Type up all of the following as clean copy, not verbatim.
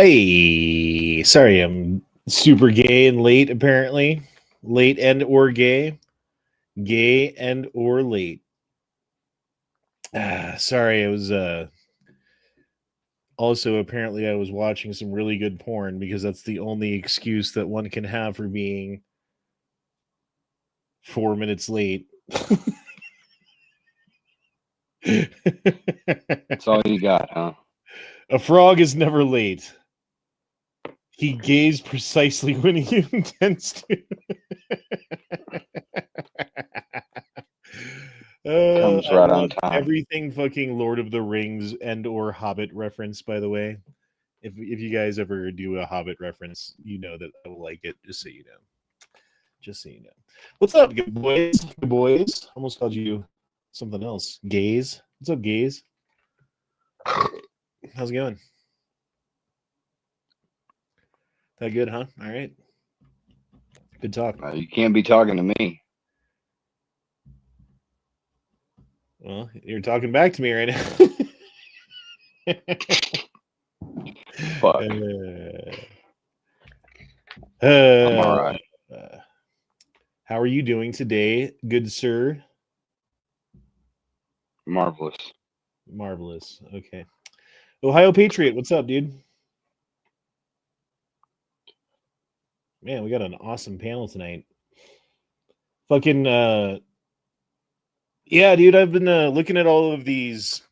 Hey, sorry, I'm super gay and late, apparently. Late and or gay. Gay and or late. Sorry, I was also apparently I was watching some really good porn because that's the only excuse that one can have for being 4 minutes late. That's all you got, huh? A frog is never late. He gays precisely when he intends to. Comes I right on love time. everything fucking Lord of the Rings and or Hobbit reference, by the way. If you guys ever do a Hobbit reference, you know that I will like it, just so you know. Just so you know. What's up, good boys? Good boys. Almost called you something else. Gays. What's up, gays? How's it going? That good, huh? All right. Good talk. You can't be talking to me. Well, you're talking back to me right now. Fuck. I'm all right. How are you doing today, good sir? Marvelous. Marvelous. Okay. Ohio Patriot, what's up, dude? Man, we got an awesome panel tonight. Fucking yeah, dude, I've been looking at all of these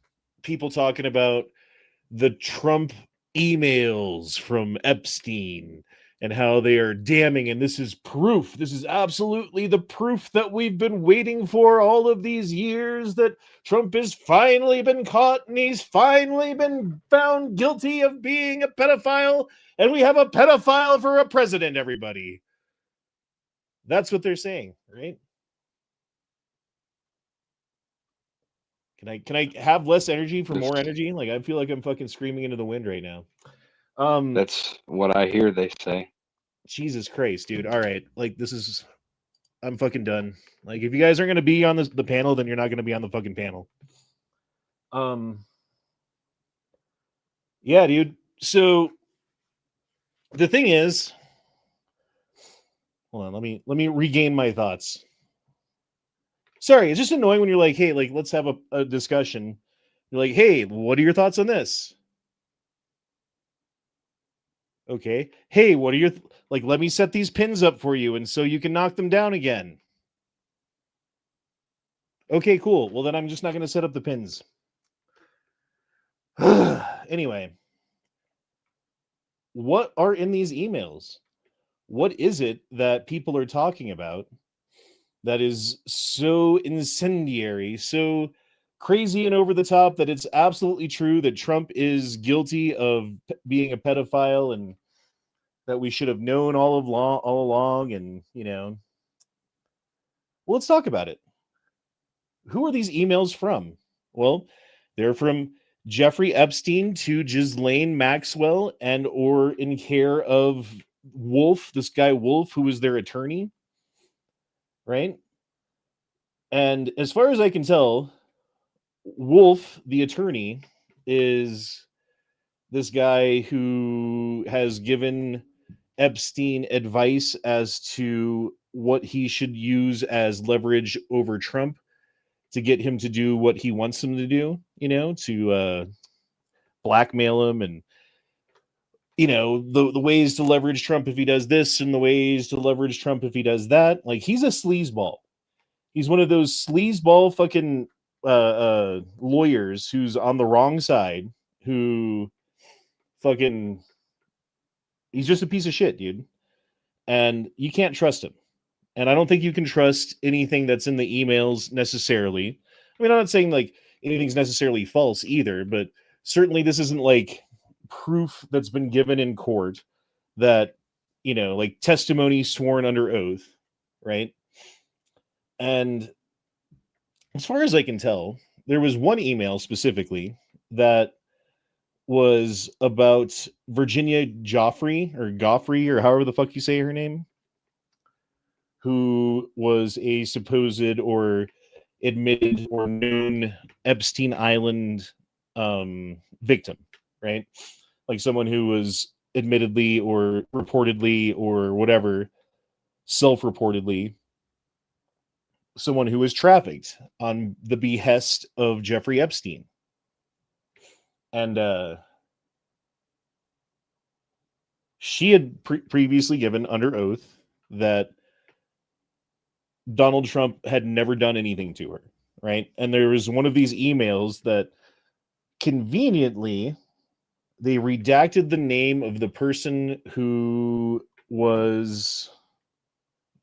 people talking about the Trump emails from Epstein and how they are damning, and this is proof. This is absolutely the proof that we've been waiting for all of these years, that Trump has finally been caught and he's finally been found guilty of being a pedophile, and we have a pedophile for a president, everybody. That's what they're saying, right? Can I have less energy for more energy? Like, I feel like I'm fucking screaming into the wind right now. That's what I hear they say. Jesus Christ, dude. All right. Like, I'm fucking done. Like, if you guys aren't going to be on the panel, then you're not going to be on the fucking panel. Yeah, dude. So the thing is, hold on, let me regain my thoughts. Sorry, it's just annoying when you're like, hey, like, let's have a discussion. You're like, hey, what are your thoughts on this? Okay. Hey, what are your like, let me set these pins up for you and so you can knock them down again. Okay, cool. Well, then I'm just not going to set up the pins. Anyway, what are in these emails? What is it that people are talking about that is so incendiary, so crazy and over the top that it's absolutely true that Trump is guilty of being a pedophile and that we should have known all along? And, well, let's talk about it. Who are these emails from? Well, they're from Jeffrey Epstein to Ghislaine Maxwell and or in care of Wolf, this guy Wolf, who was their attorney, right? And as far as I can tell, Wolf, the attorney, is this guy who has given Epstein advice as to what he should use as leverage over Trump to get him to do what he wants him to do, to blackmail him, and the ways to leverage Trump if he does this and the ways to leverage Trump if he does that. Like, he's a sleazeball. He's one of those sleazeball fucking lawyers who's on the wrong side, who fucking, he's just a piece of shit, dude. And you can't trust him. And I don't think you can trust anything that's in the emails necessarily. I mean, I'm not saying like anything's necessarily false either, but certainly this isn't like proof that's been given in court that, like testimony sworn under oath, right? And as far as I can tell, there was one email specifically that was about Virginia Goffrey, or however the fuck you say her name, who was a supposed or admitted or known Epstein Island victim, right? Like someone who was admittedly or reportedly or whatever, self-reportedly, someone who was trafficked on the behest of Jeffrey Epstein. And she had previously given under oath that Donald Trump had never done anything to her, right? And there was one of these emails that conveniently they redacted the name of the person who was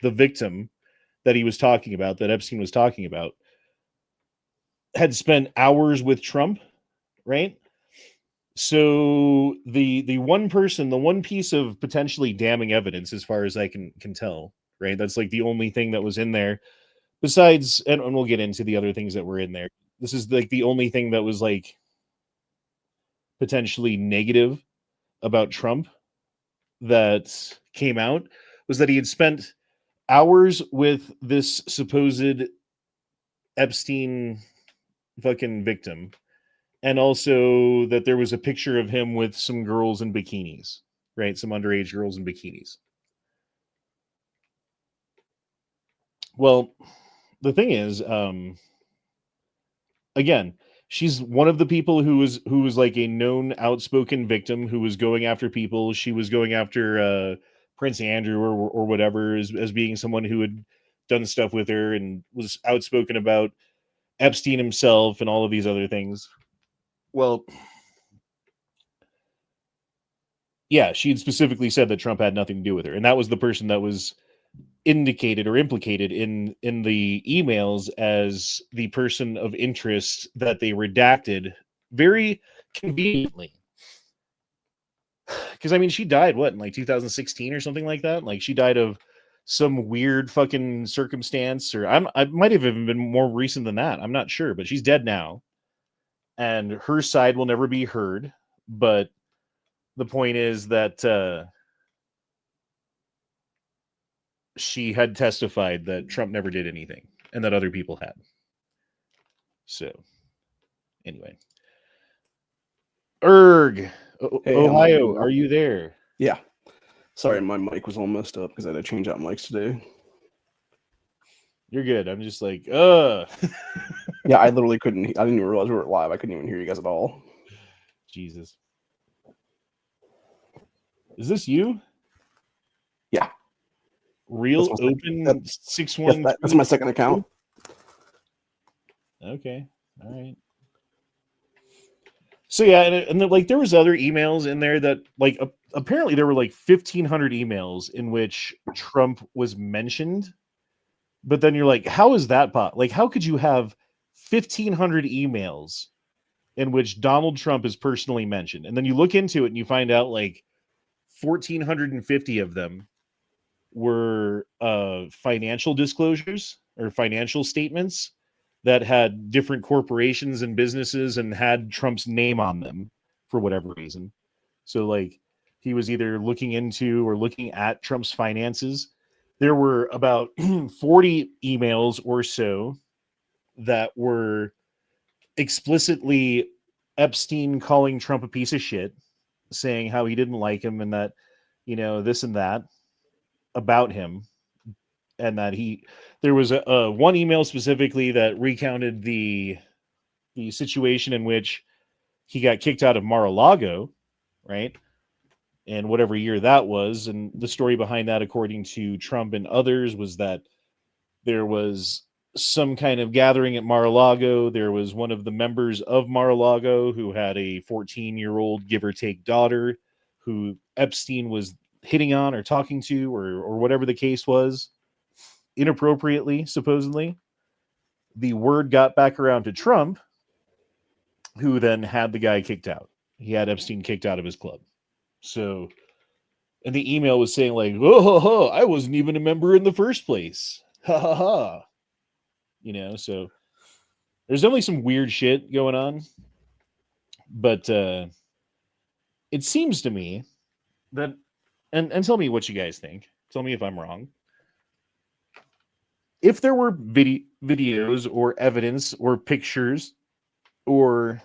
the victim that he was talking about, that Epstein was talking about, had spent hours with Trump, right? So the one person, the one piece of potentially damning evidence, as far as I can tell, right? That's like the only thing that was in there. Besides, and we'll get into the other things that were in there. This is like the only thing that was like potentially negative about Trump that came out, was that he had spent hours with this supposed Epstein fucking victim, and also that there was a picture of him with some girls in bikinis, right? Some underage girls in bikinis. Well, the thing is, again, she's one of the people who was like a known outspoken victim who was going after people. She was going after Prince Andrew or whatever as being someone who had done stuff with her and was outspoken about Epstein himself and all of these other things. Well, yeah, she had specifically said that Trump had nothing to do with her, and that was the person that was indicated or implicated in the emails as the person of interest that they redacted very conveniently. Because I mean, she died what in like 2016 or something like that. Like she died of some weird fucking circumstance, or I might have even been more recent than that. I'm not sure, but she's dead now, and her side will never be heard. But the point is that she had testified that Trump never did anything and that other people had. So, anyway. Erg, Hey, Ohio, are you there? Yeah. Sorry, my mic was all messed up because I had to change out mics today. You're good. I'm just like, Yeah, I literally couldn't. I didn't even realize we were live. I couldn't even hear you guys at all. Jesus. Is this you? Yeah. Real open 613? Yes, that's my second account. Okay. All right. So yeah, and then, like there was other emails in there that like apparently there were like 1,500 emails in which Trump was mentioned. But then you're like, how is that like how could you have 1,500 emails in which Donald Trump is personally mentioned? And then you look into it and you find out like 1,450 of them were financial disclosures or financial statements that had different corporations and businesses and had Trump's name on them for whatever reason. So like he was either looking into or looking at Trump's finances. There were about 40 emails or so that were explicitly Epstein calling Trump a piece of shit, saying how he didn't like him and that, you know, this and that about him. And that there was a one email specifically that recounted the situation in which he got kicked out of Mar-a-Lago, right? And whatever year that was. And the story behind that, according to Trump and others, was that there was some kind of gathering at Mar-a-Lago. There was one of the members of Mar-a-Lago who had a 14-year-old, give or take, daughter who Epstein was hitting on or talking to or whatever the case was, inappropriately, supposedly. The word got back around to Trump, who then had the guy kicked out. He had Epstein kicked out of his club. So, and the email was saying like, oh, I wasn't even a member in the first place. Ha ha ha. You know, so there's definitely some weird shit going on. But it seems to me that, and tell me what you guys think. Tell me if I'm wrong. If there were videos or evidence or pictures or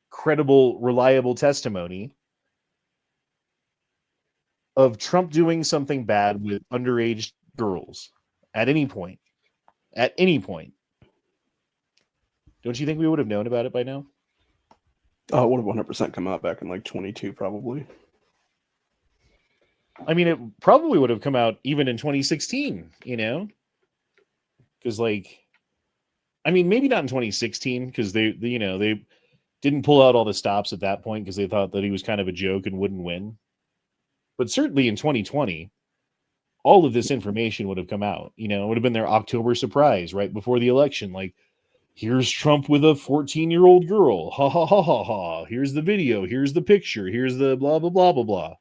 credible, reliable testimony of Trump doing something bad with underage girls at any point. At any point. Don't you think we would have known about it by now? Oh, it would have 100% come out back in like 22, probably. I mean, it probably would have come out even in 2016, you know? Because, like, I mean, maybe not in 2016, because they didn't pull out all the stops at that point because they thought that he was kind of a joke and wouldn't win. But certainly in 2020, all of this information would have come out. You know, it would have been their October surprise right before the election. Like, here's Trump with a 14-year-old girl. Ha ha ha ha ha. Here's the video. Here's the picture. Here's the blah, blah, blah, blah, blah.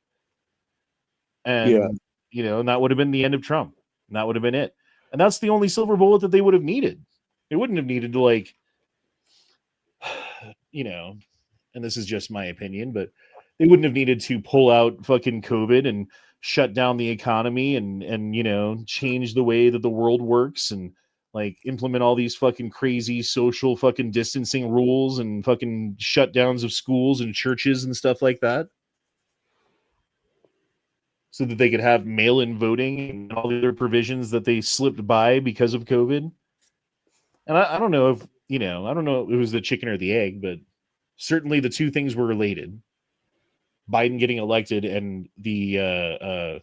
And, you know, and that would have been the end of Trump. And that would have been it. And that's the only silver bullet that they would have needed. They wouldn't have needed to, like, you know, and this is just my opinion, but they wouldn't have needed to pull out fucking COVID and shut down the economy and you know, change the way that the world works and like implement all these fucking crazy social fucking distancing rules and fucking shutdowns of schools and churches and stuff like that. So that they could have mail-in voting and all the other provisions that they slipped by because of COVID. And I don't know if, you know, I don't know if it was the chicken or the egg, but certainly the two things were related. Biden getting elected and the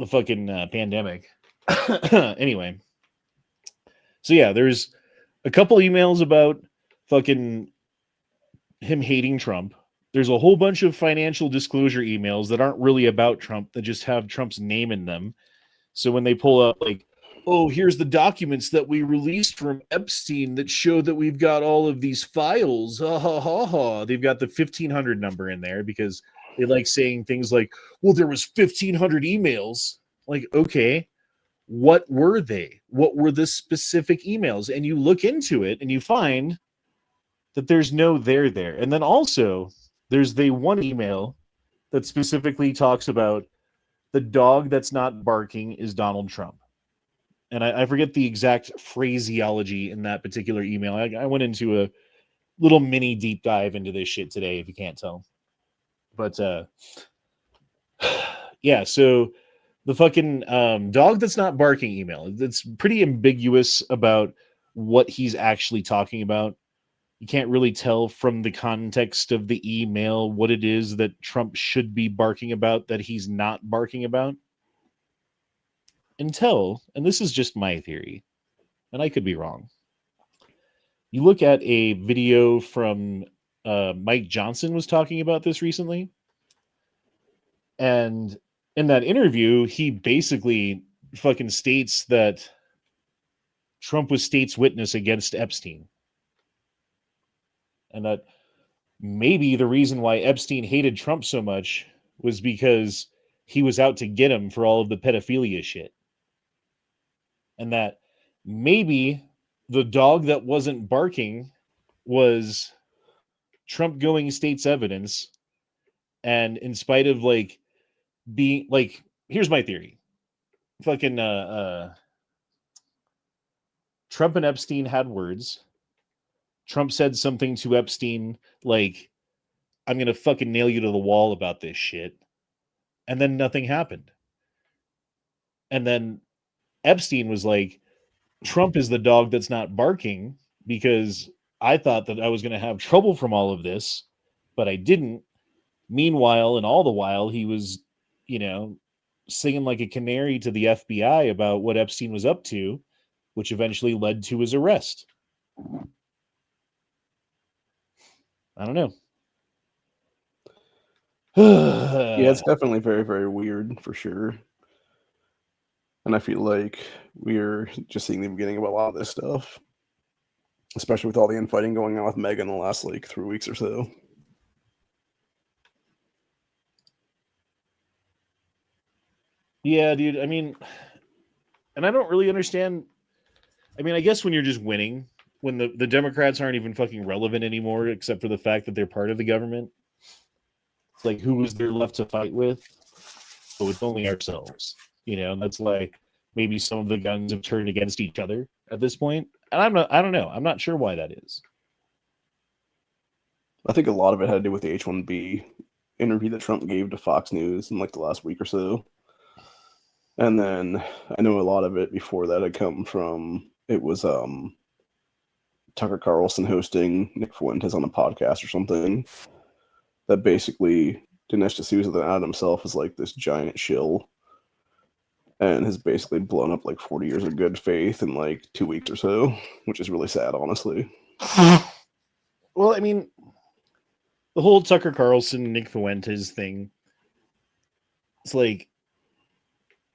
fucking pandemic. Anyway. So yeah, there's a couple emails about fucking him hating Trump. There's a whole bunch of financial disclosure emails that aren't really about Trump, that just have Trump's name in them. So when they pull up like, oh, here's the documents that we released from Epstein that show that we've got all of these files. Ha ha ha ha. They've got the 1500 number in there because they like saying things like, well, there was 1500 emails. Like, okay, what were they? What were the specific emails? And you look into it and you find that there's no there. And then also there's the one email that specifically talks about the dog that's not barking is Donald Trump. And I forget the exact phraseology in that particular email. I went into a little mini deep dive into this shit today, if you can't tell. But yeah, so the fucking dog that's not barking email, it's pretty ambiguous about what he's actually talking about. You can't really tell from the context of the email what it is that Trump should be barking about that he's not barking about. Until, and this is just my theory, and I could be wrong. You look at a video from Mike Johnson was talking about this recently. And in that interview, he basically fucking states that Trump was state's witness against Epstein. And that maybe the reason why Epstein hated Trump so much was because he was out to get him for all of the pedophilia shit. And that maybe the dog that wasn't barking was Trump going state's evidence. And in spite of like being like, here's my theory. Fucking Trump and Epstein had words. Trump said something to Epstein like, I'm going to fucking nail you to the wall about this shit. And then nothing happened. And then Epstein was like, Trump is the dog that's not barking because I thought that I was going to have trouble from all of this, but I didn't. Meanwhile, and all the while, he was, you know, singing like a canary to the FBI about what Epstein was up to, which eventually led to his arrest. I don't know. Yeah, it's definitely very, very weird for sure. And I feel like we're just seeing the beginning of a lot of this stuff, especially with all the infighting going on with Meghan in the last like 3 weeks or so. Yeah, dude. I mean, and I don't really understand. I mean, I guess when you're just winning, when the Democrats aren't even fucking relevant anymore, except for the fact that they're part of the government. It's like, who was there left to fight with? Oh, it's only ourselves. You know, and that's why maybe some of the guns have turned against each other at this point. And I don't know. I'm not sure why that is. I think a lot of it had to do with the H-1B interview that Trump gave to Fox News in like the last week or so. And then I know a lot of it before that had come from, it was Tucker Carlson hosting Nick Fuentes on a podcast or something that basically Dinesh D'Souza out himself as like this giant shill and has basically blown up like 40 years of good faith in like 2 weeks or so, which is really sad, honestly. Well, I mean, the whole Tucker Carlson, Nick Fuentes thing, it's like,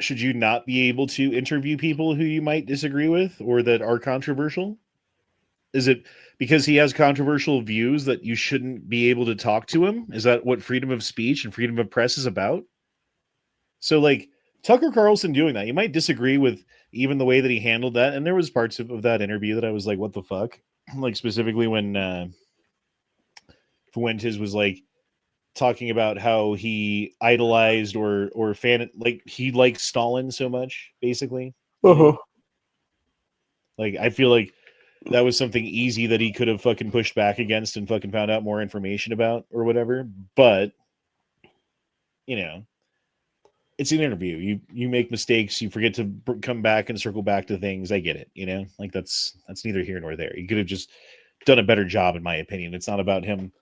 should you not be able to interview people who you might disagree with or that are controversial? Is it because he has controversial views that you shouldn't be able to talk to him? Is that what freedom of speech and freedom of press is about? So, like, Tucker Carlson doing that, you might disagree with even the way that he handled that. And there was parts of that interview that I was like, what the fuck? Like, specifically when Fuentes was like talking about how he idolized or fan, like he liked Stalin so much, basically. Like, I feel like that was something easy that he could have fucking pushed back against and fucking found out more information about or whatever. But, you know, it's an interview. You make mistakes. You forget to come back and circle back to things. I get it. You know, like that's neither here nor there. You could have just done a better job, in my opinion. It's not about him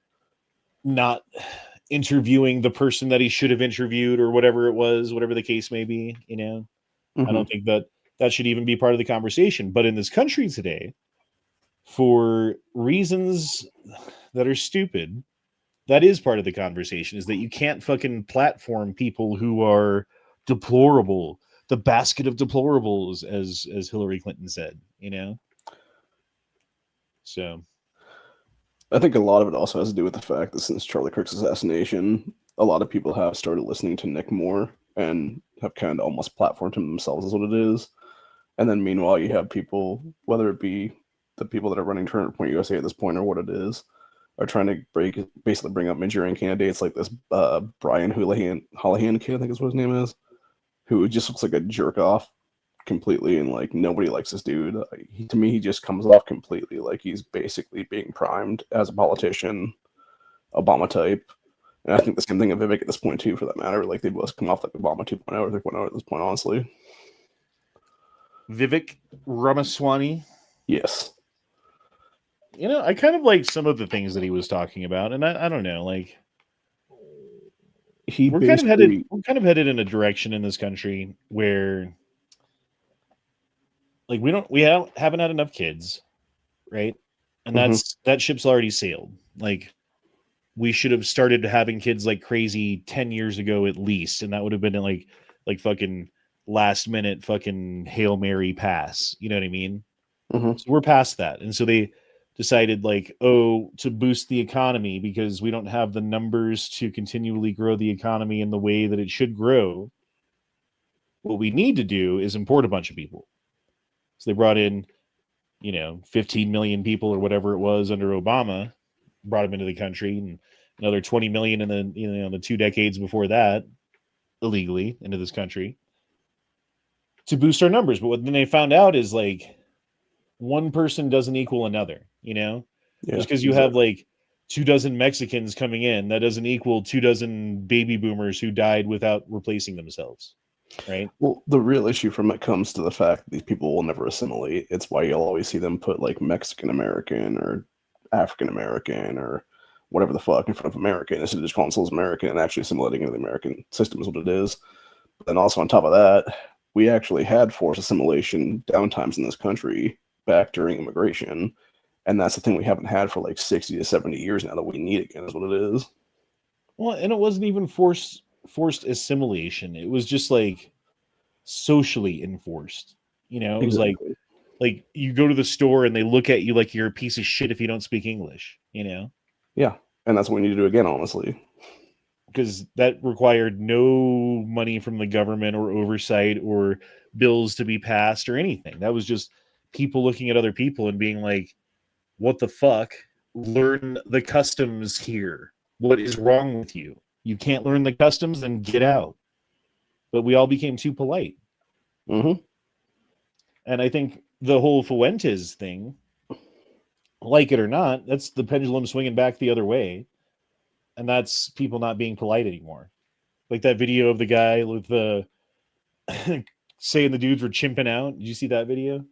not interviewing the person that he should have interviewed or whatever it was, whatever the case may be. You know, I don't think that should even be part of the conversation. But in this country today, for reasons that are stupid, that is part of the conversation, is that you can't fucking platform people who are deplorable, the basket of deplorables, as Hillary Clinton said, you know? So I think a lot of it also has to do with the fact that since Charlie Kirk's assassination, a lot of people have started listening to Nick more and have kind of almost platformed him themselves as what it is. And then meanwhile, you have people, whether it be the people that are running Turning Point USA at this point or what it is, are trying to basically bring up Manchurian candidates like this Brian Holohan kid, I think is what his name is, who just looks like a jerk off completely, and like nobody likes this dude. To me, he just comes off completely like he's basically being primed as a politician, Obama type. And I think the same thing of Vivek at this point too, for that matter. Like they both come off like Obama 2.0 or 3.0 at this point, honestly. Vivek Ramaswamy. Yes. You know, I kind of like some of the things that he was talking about, and I don't know, like we're kind of headed in a direction in this country where, like, we haven't had enough kids, right? And that ship's already sailed. Like, we should have started having kids like crazy 10 years ago at least, and that would have been like fucking last minute fucking Hail Mary pass. You know what I mean? So we're past that, and so they decided, like, to boost the economy because we don't have the numbers to continually grow the economy in the way that it should grow. What we need to do is import a bunch of people. So they brought in, 15 million people or whatever it was under Obama, brought them into the country, and another 20 million in the 2 decades before that, illegally into this country to boost our numbers. But what then they found out is, like, one person doesn't equal another, just because you have like 24 Mexicans coming in, that doesn't equal 24 baby boomers who died without replacing themselves. Right. Well, the real issue from it comes to the fact that these people will never assimilate. It's why you'll always see them put like Mexican American or African American or whatever the fuck in front of American instead of just calling themselves American and actually assimilating into the American system is what it is. But then also on top of that, we actually had forced assimilation downtimes in this country back during immigration, and that's the thing we haven't had for like 60 to 70 years now that we need again is what it is. Well, and it wasn't even forced assimilation. It was just like socially enforced. It was like you go to the store and they look at you like you're a piece of shit if you don't speak English. Yeah, and that's what we need to do again, honestly, because that required no money from the government or oversight or bills to be passed or anything. That was just people looking at other people and being like, what the fuck? Learn the customs here. What is wrong with you? You can't learn the customs, then get out. But we all became too polite. And I think the whole Fuentes thing, like it or not, that's the pendulum swinging back the other way. And that's people not being polite anymore. Like that video of the guy with the saying the dudes were chimping out. Did you see that video?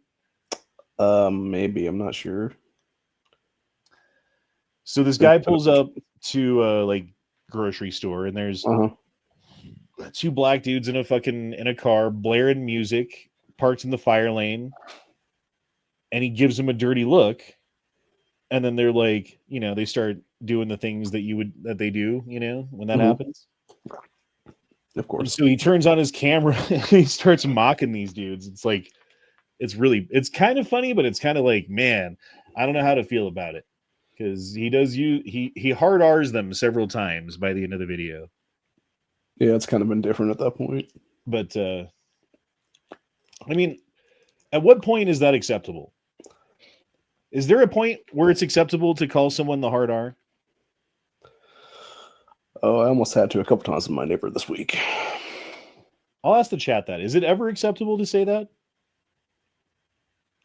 Maybe, I'm not sure. So this guy pulls up to like grocery store, and there's two black dudes in a car blaring music, parked in the fire lane, and he gives them a dirty look, and then they're like, they start doing the things that they do, when that happens. Of course. And so he turns on his camera and he starts mocking these dudes. It's like, it's kind of funny, but it's kind of like, man, I don't know how to feel about it. Because he hard R's them several times by the end of the video. Yeah, it's kind of indifferent at that point. But I mean, at what point is that acceptable? Is there a point where it's acceptable to call someone the hard R? Oh, I almost had to a couple times with my neighbor this week. I'll ask the chat that. Is it ever acceptable to say that?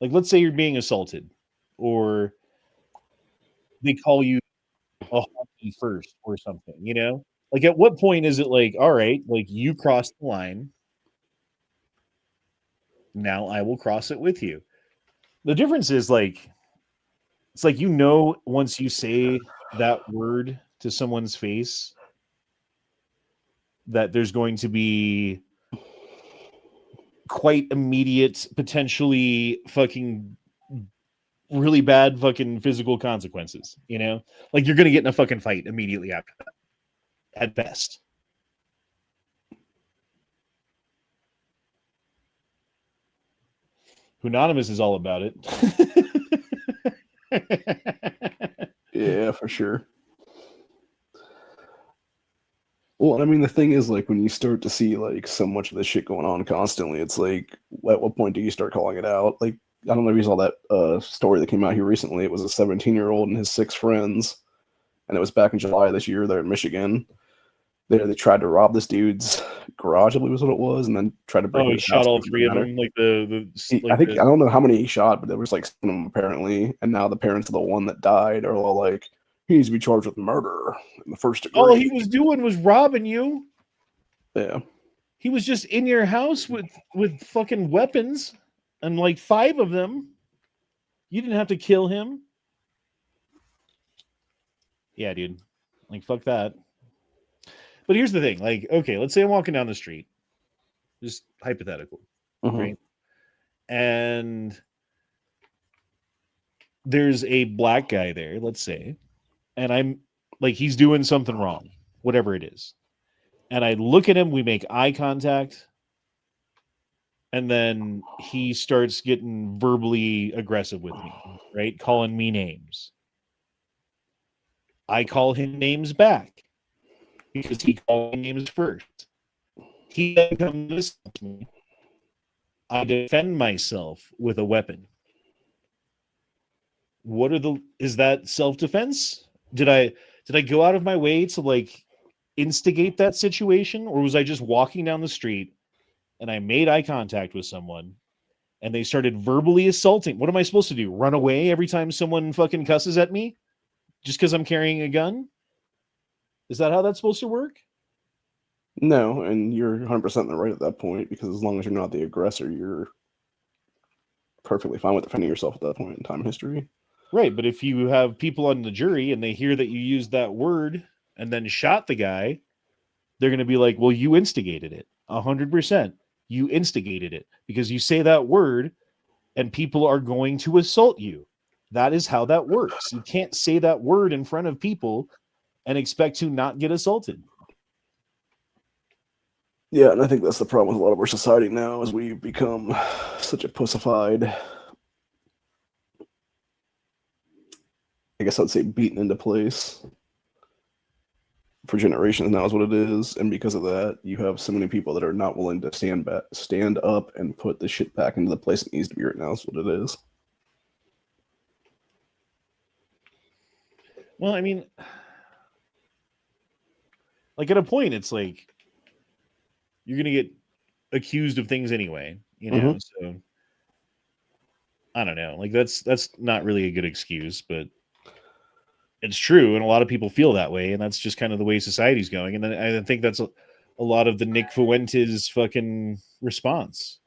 Like, let's say you're being assaulted, or they call you a honky first or something, Like, at what point is it like, all right, like, you crossed the line, now I will cross it with you? The difference is, like, it's like, once you say that word to someone's face, that there's going to be quite immediate, potentially fucking really bad fucking physical consequences, Like, you're going to get in a fucking fight immediately after that, at best. Anonymous is all about it. Yeah, for sure. Well, I mean, the thing is, like, when you start to see, like, so much of this shit going on constantly, it's like, at what point do you start calling it out? Like, I don't know if you saw that story that came out here recently. It was a 17-year-old and his 6 friends, and it was back in July this year there in Michigan. They tried to rob this dude's garage, I believe was what it was, and then tried to break into his house. Shot all 3 of them? Like I don't know how many he shot, but there was like 7 of them apparently, and now the parents of the one that died are all like, he needs to be charged with murder in the first degree. All he was doing was robbing you. Yeah. He was just in your house with fucking weapons, and like 5 of them. You didn't have to kill him. Yeah, dude. Like, fuck that. But here's the thing. Like, okay, let's say I'm walking down the street. Just hypothetical. Right? And there's a black guy there, let's say. And I'm like, he's doing something wrong, whatever it is. And I look at him, we make eye contact, and then he starts getting verbally aggressive with me, right? Calling me names. I call him names back because he called me names first. He then comes to me. I defend myself with a weapon. Is that self-defense? Did I go out of my way to like instigate that situation, or was I just walking down the street and I made eye contact with someone and they started verbally assaulting? What am I supposed to do? Run away every time someone fucking cusses at me just because I'm carrying a gun? Is that how that's supposed to work? No, and you're 100% in the right at that point, because as long as you're not the aggressor, you're perfectly fine with defending yourself at that point in time in history. Right, but if you have people on the jury and they hear that you used that word and then shot the guy, they're going to be like, well, you instigated it. 100%. You instigated it because you say that word and people are going to assault you. That is how that works. You can't say that word in front of people and expect to not get assaulted. Yeah, and I think that's the problem with a lot of our society now, is we've become such a pussified, I guess I'd say beaten into place for generations now is what it is. And because of that, you have so many people that are not willing to stand up and put the shit back into the place it needs to be right now is what it is. Well, I mean, like at a point, it's like you're going to get accused of things anyway, you know? So I don't know. Like that's not really a good excuse, but it's true, and a lot of people feel that way, and that's just kind of the way society's going. And then I think that's a lot of the Nick Fuentes fucking response.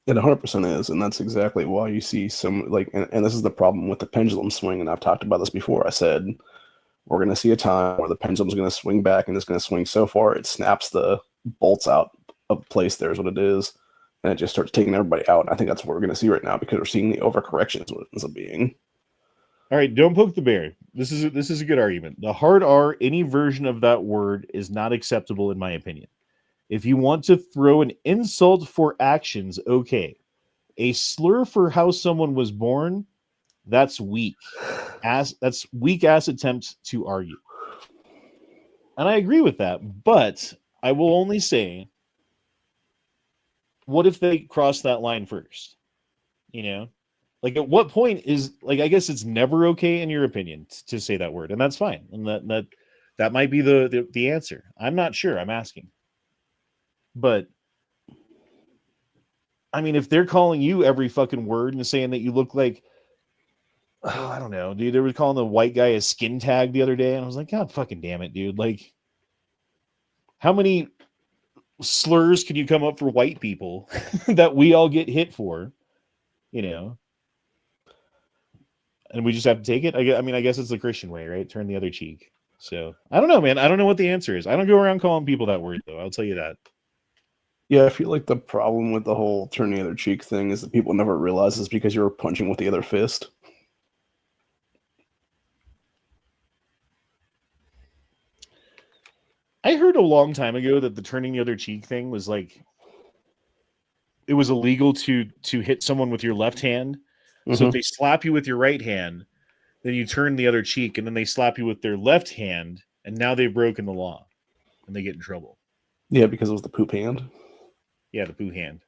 It 100% is, and that's exactly why you see some like, and this is the problem with the pendulum swing. And I've talked about this before. I said we're going to see a time where the pendulum's going to swing back, and it's going to swing so far it snaps the bolts out of place. There's what it is, and it just starts taking everybody out. And I think that's what we're going to see right now because we're seeing the overcorrection is what it ends up being. All right, don't poke the bear. This is a good argument. The hard R, any version of that word, is not acceptable in my opinion. If you want to throw an insult for actions, okay. A slur for how someone was born, that's weak. That's weak ass attempt to argue. And I agree with that, but I will only say, what if they cross that line first? You know? Like, at what point is, like, I guess it's never okay in your opinion to say that word, and that's fine. And that might be the answer. I'm not sure. I'm asking. But I mean, if they're calling you every fucking word and saying that you look like, oh, I don't know, dude, they were calling the white guy a skin tag the other day, and I was like, God fucking damn it, dude. Like, how many slurs can you come up for white people that we all get hit for, you know? And we just have to take it. I mean, I guess it's the Christian way, right? Turn the other cheek. So I don't know, man. I don't know what the answer is. I don't go around calling people that word, though. I'll tell you that. Yeah, I feel like the problem with the whole turn the other cheek thing is that people never realize it's because you're punching with the other fist. I heard a long time ago that the turning the other cheek thing was like, it was illegal to hit someone with your left hand. Mm-hmm. So if they slap you with your right hand, then you turn the other cheek, and then they slap you with their left hand, and now they've broken the law, and they get in trouble. Yeah, because it was the poop hand. Yeah, the poo hand.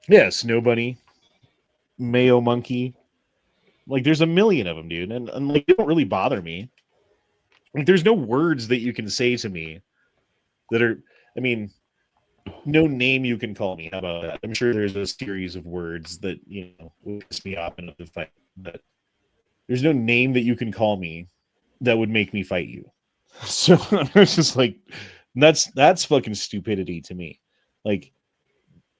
Yeah, Snow Bunny, Mayo Monkey. Like, there's a million of them, dude. And like, they don't really bother me. Like, there's no words that you can say to me that are, I mean, no name you can call me. How about that? I'm sure there's a series of words that, you know, will piss me off in a fight. But there's no name that you can call me that would make me fight you. So it's just like, that's fucking stupidity to me. Like,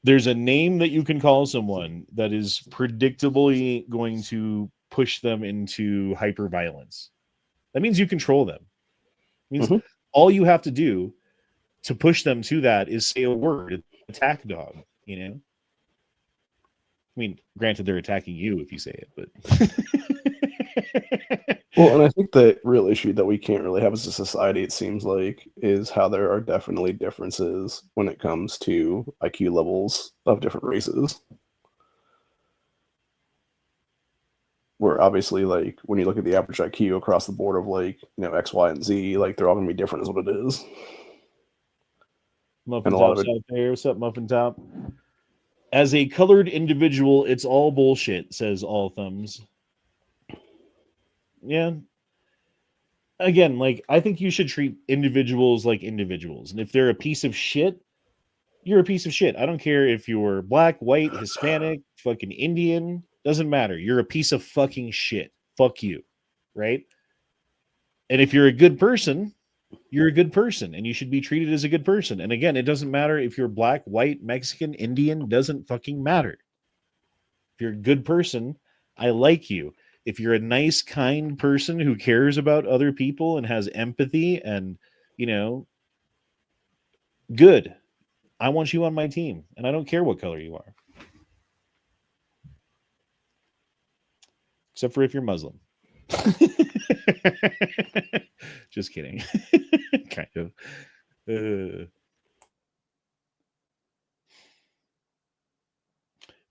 there's a name that you can call someone that is predictably going to push them into hyper violence. That means you control them. It means all you have to do to push them to that is say a word, attack dog, you know? I mean, granted, they're attacking you if you say it, but... Well, and I think the real issue that we can't really have as a society, it seems like, is how there are definitely differences when it comes to IQ levels of different races. Where obviously, like, when you look at the average IQ across the board of, like, you know, X, Y, and Z, like, they're all going to be different is what it is. Muffin Top's out there. What's up, Muffin Top? As a colored individual, it's all bullshit, says All Thumbs. Yeah. Again, like, I think you should treat individuals like individuals. And if they're a piece of shit, you're a piece of shit. I don't care if you're black, white, Hispanic, fucking Indian. Doesn't matter. You're a piece of fucking shit. Fuck you. Right? And if you're a good person, you're a good person. And you should be treated as a good person. And again, it doesn't matter if you're black, white, Mexican, Indian. Doesn't fucking matter. If you're a good person, I like you. If you're a nice, kind person who cares about other people and has empathy and, you know, good. I want you on my team. And I don't care what color you are. Except for if you're Muslim. Just kidding. Kind of.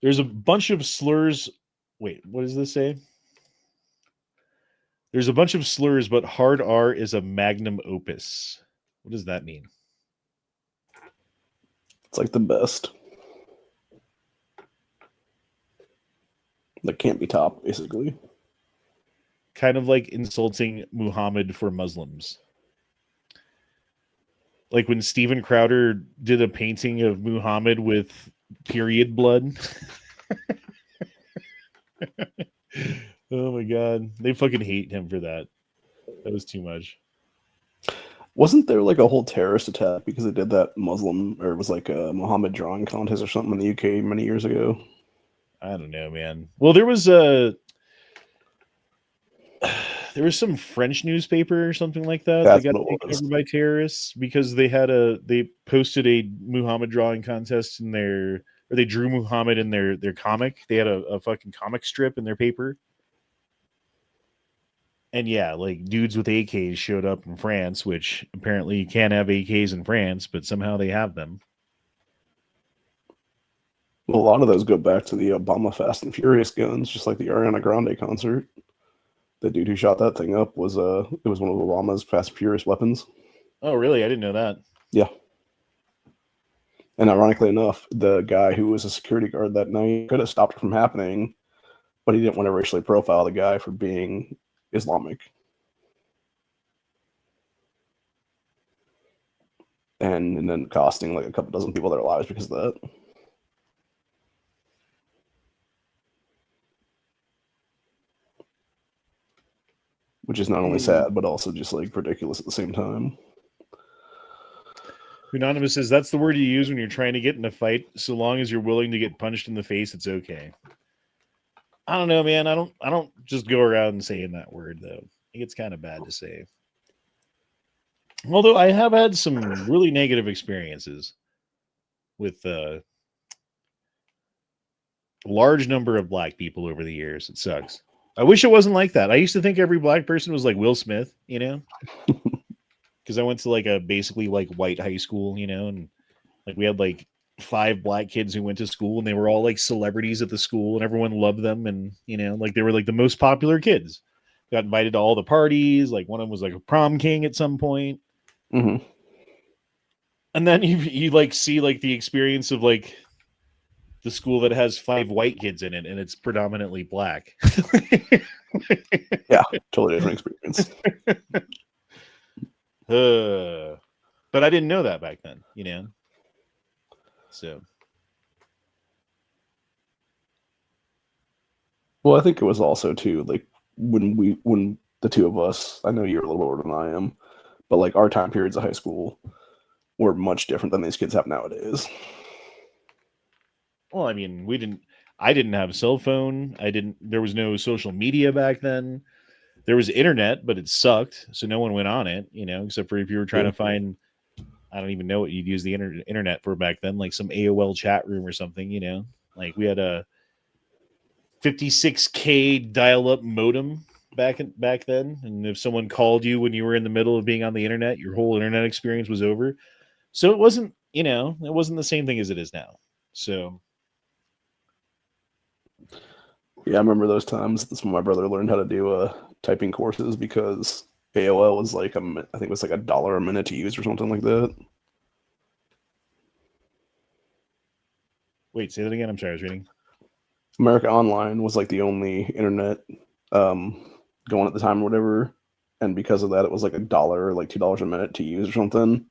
There's a bunch of slurs. Wait, what does this say? There's a bunch of slurs, but hard R is a magnum opus. What does that mean? It's like the best. That can't be topped, basically. Kind of like insulting Muhammad for Muslims. Like when Steven Crowder did a painting of Muhammad with period blood. my god, they fucking hate him for that. That was too much. Wasn't there like a whole terrorist attack because they did that Muslim, or it was like a Muhammad drawing contest or something in the UK many years ago? I don't know, man. Well, there was some French newspaper or something like that that got taken over by terrorists because they posted a Muhammad drawing contest in or they drew Muhammad in their comic. They had a fucking comic strip in their paper. And yeah, like dudes with AKs showed up in France, which apparently you can't have AKs in France, but somehow they have them. Well, a lot of those go back to the Obama Fast and Furious guns, just like the Ariana Grande concert. The dude who shot that thing up was it was one of Obama's Fast and Furious weapons. Oh, really? I didn't know that. Yeah. And ironically enough, the guy who was a security guard that night could have stopped it from happening, but he didn't want to racially profile the guy for being Islamic. And then costing like a couple dozen people their lives because of that. Which is not only sad, but also just like ridiculous at the same time. Anonymous says that's the word you use when you're trying to get in a fight. So long as you're willing to get punched in the face, it's okay. I don't know, man. I don't just go around saying that word though. I think it's kind of bad to say. Although I have had some really negative experiences with a large number of black people over the years. It sucks. I wish it wasn't like that. I used to think every black person was like Will Smith, you know, because I went to like a basically like white high school, you know, and like we had like 5 black kids who went to school and they were all like celebrities at the school and everyone loved them. And, you know, like they were like the most popular kids. Got invited to all the parties. Like one of them was like a prom king at some point. Mm-hmm. And then you like see like the experience of like the school that has 5 white kids in it and it's predominantly black. Yeah, totally different experience. But I didn't know that back then, you know. So, well, I think it was also too like when the two of us, I know you're a little older than I am, but like our time periods of high school were much different than these kids have nowadays. Well, I mean, I didn't have a cell phone. There was no social media back then. There was internet, but it sucked. So no one went on it, you know, except for if you were trying to find, I don't even know what you'd use the internet for back then, like some AOL chat room or something, you know, like we had a 56K dial-up modem back then. And if someone called you when you were in the middle of being on the internet, your whole internet experience was over. So it wasn't, you know, it wasn't the same thing as it is now. So. Yeah, I remember those times. That's when my brother learned how to do typing courses because AOL was like I think it was like $1 a minute to use or something like that. Wait, say that again. I'm sorry, I was reading. America Online was like the only internet going at the time or whatever, and because of that, it was like $1 or like $2 a minute to use or something.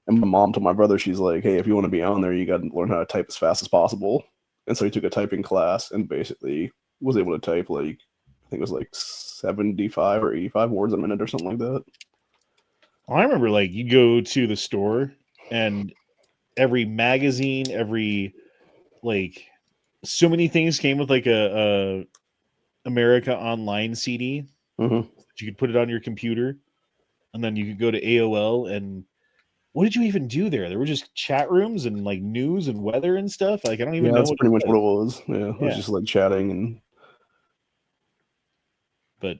And my mom told my brother, she's like, "Hey, if you want to be on there, you got to learn how to type as fast as possible." And so he took a typing class and basically was able to type like, I think it was like 75 or 85 words a minute or something like that. I remember like you go to the store and every magazine, every like so many things came with like a America Online CD. Mm-hmm. You could put it on your computer and then you could go to AOL and what did you even do there? There were just chat rooms and like news and weather and stuff. Like I don't even know. That's pretty much what it was. Yeah, it was just like chatting and. But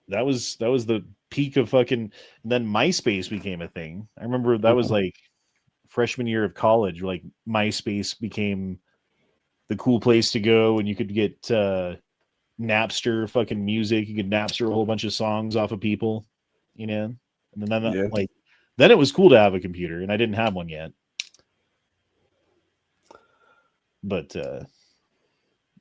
that was the peak of fucking. And then MySpace became a thing. I remember that was like freshman year of college. Like MySpace became the cool place to go, and you could get Napster fucking music. You could Napster a whole bunch of songs off of people, you know. And then like. Then it was cool to have a computer, and I didn't have one yet. But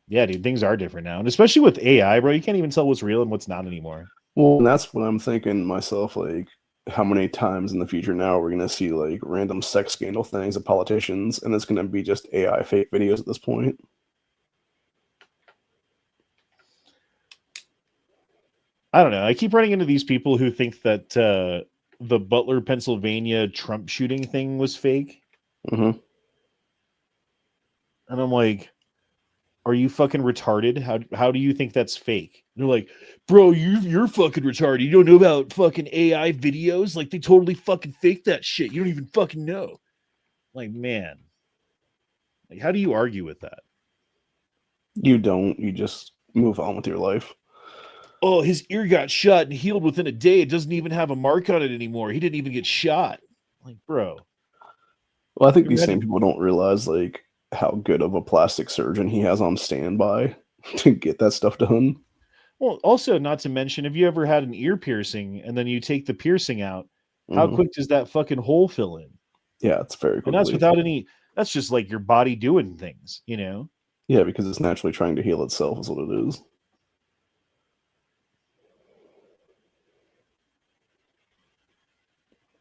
yeah, dude, things are different now, and especially with AI, bro, you can't even tell what's real and what's not anymore. Well, and that's what I'm thinking myself. Like, how many times in the future now we're gonna see like random sex scandal things of politicians, and it's gonna be just AI fake videos at this point. I don't know. I keep running into these people who think that the Butler, Pennsylvania Trump shooting thing was fake. Mm-hmm. And I'm like, are you fucking retarded? How do you think that's fake? And they're like, bro, you're fucking retarded. You don't know about fucking AI videos? Like, they totally fucking fake that shit. You don't even fucking know. Like, man. Like, how do you argue with that? You don't. You just move on with your life. Oh, his ear got shot and healed within a day. It doesn't even have a mark on it anymore. He didn't even get shot. Like, bro. Well, I think these same people don't realize like how good of a plastic surgeon he has on standby to get that stuff done. Well, also, not to mention, have you ever had an ear piercing and then you take the piercing out? How quick does that fucking hole fill in? Yeah, it's very quickly. And that's without any, that's just like your body doing things, you know? Yeah, because it's naturally trying to heal itself is what it is.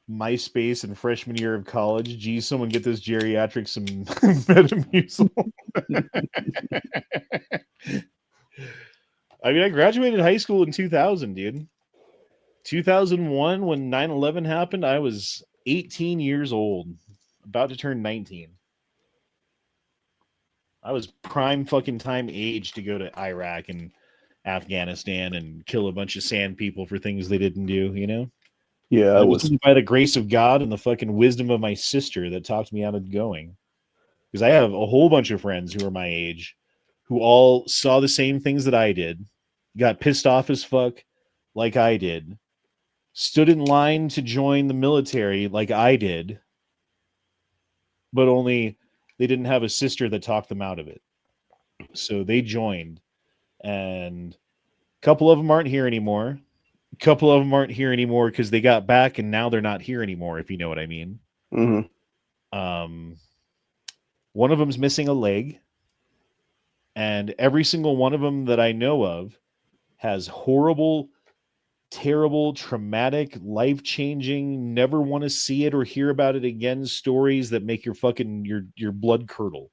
MySpace in freshman year of college. Gee, someone get this geriatric some Metamucil. I mean, I graduated high school in 2000, dude. 2001, when 9/11 happened, I was 18 years old, about to turn 19. I was prime fucking time age to go to Iraq and Afghanistan and kill a bunch of sand people for things they didn't do, you know? Yeah, it was by the grace of God and the fucking wisdom of my sister that talked me out of going. Because I have a whole bunch of friends who are my age who all saw the same things that I did, got pissed off as fuck like I did, stood in line to join the military like I did, but only they didn't have a sister that talked them out of it. So they joined, and a couple of them aren't here anymore. A couple of them aren't here anymore because they got back and now they're not here anymore, if you know what I mean. Mm-hmm. One of them's missing a leg, and every single one of them that I know of has horrible, terrible, traumatic, life-changing, never want to see it or hear about it again stories that make your fucking your blood curdle.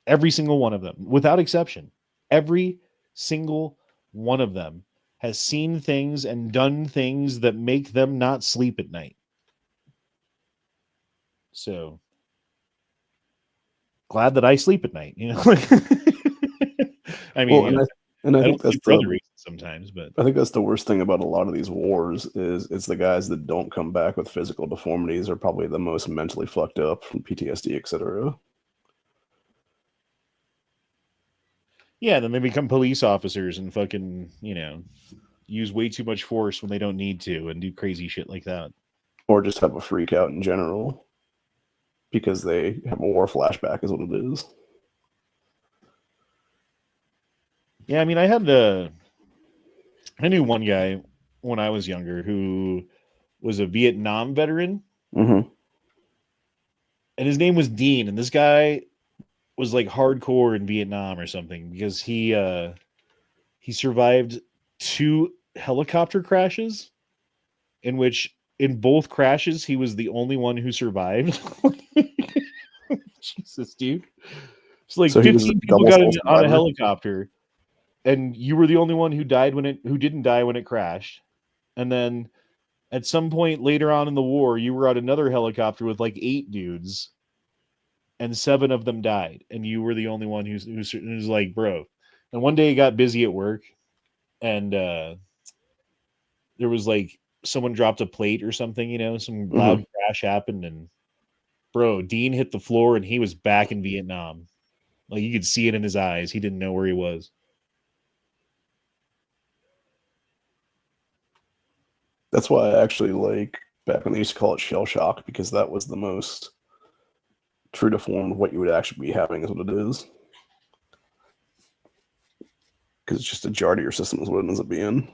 Every single one of them, without exception. Every single one of them has seen things and done things that make them not sleep at night. So glad that I sleep at night, you know. I mean, well, and I think that's for other reasons sometimes, but I think that's the worst thing about a lot of these wars is it's the guys that don't come back with physical deformities are probably the most mentally fucked up from PTSD, etc. Yeah, then they become police officers and fucking, you know, use way too much force when they don't need to and do crazy shit like that. Or just have a freak out in general because they have a war flashback is what it is. Yeah, I mean, I knew one guy when I was younger who was a Vietnam veteran. Mm-hmm. And his name was Dean, and this guy was like hardcore in Vietnam or something because he survived 2 helicopter crashes in which in both crashes he was the only one who survived. Jesus, dude. It's like so 15 people got on a helicopter and you were the only one who didn't die when it crashed. And then at some point later on in the war, you were on another helicopter with like 8 dudes. And 7 of them died, and you were the only one who's like, bro. And one day he got busy at work, and there was like someone dropped a plate or something, you know, some loud crash happened, and bro, Dean hit the floor, and he was back in Vietnam. Like you could see it in his eyes. He didn't know where he was. That's why I actually like back when they used to call it shell shock because that was the most true to form of what you would actually be having is what it is. Because it's just a jar to your system is what it ends up being.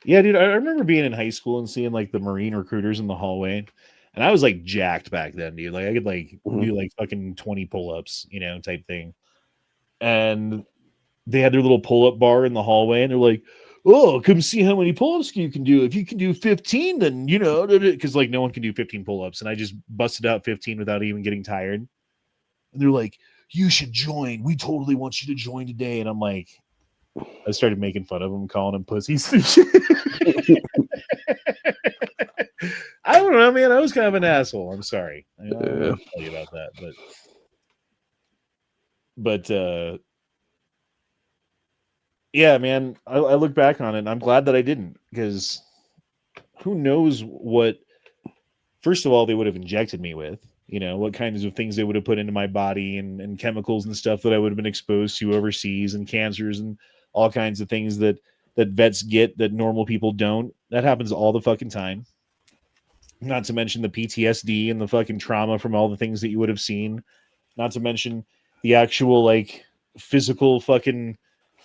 Yeah, dude, I remember being in high school and seeing like the Marine recruiters in the hallway. And I was like jacked back then, dude. Like I could like do like fucking 20 pull-ups, you know, type thing. And they had their little pull-up bar in the hallway, and they're like, oh, come see how many pull-ups you can do. If you can do 15, then, you know, because like no one can do 15 pull-ups. And I just busted out 15 without even getting tired. And they're like, you should join. We totally want you to join today. And I'm like, I started making fun of them, calling them pussies. I don't know, man. I was kind of an asshole. I'm sorry. I don't know what to tell you about that, but yeah, man. I look back on it, and I'm glad that I didn't, because who knows what. First of all, they would have injected me with, what kinds of things they would have put into my body, and chemicals and stuff that I would have been exposed to overseas, and cancers and all kinds of things that vets get that normal people don't. That happens all the fucking time. Not to mention the PTSD and the fucking trauma from all the things that you would have seen. Not to mention the actual, like, physical fucking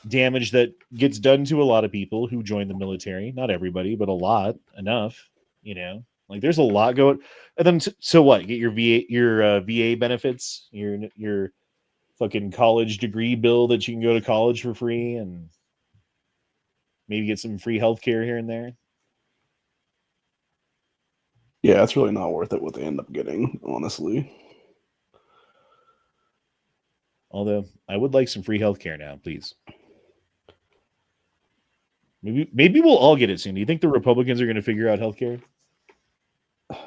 damage that gets done to a lot of people who join the military. Not everybody, but a lot. Enough, Like, there's a lot going. And then, so what? Get your VA benefits, your fucking college degree bill that you can go to college for free, and maybe get some free healthcare here and there. Yeah, it's really not worth it what they end up getting, honestly. Although I would like some free healthcare now, please. Maybe we'll all get it soon. Do you think the Republicans are going to figure out healthcare?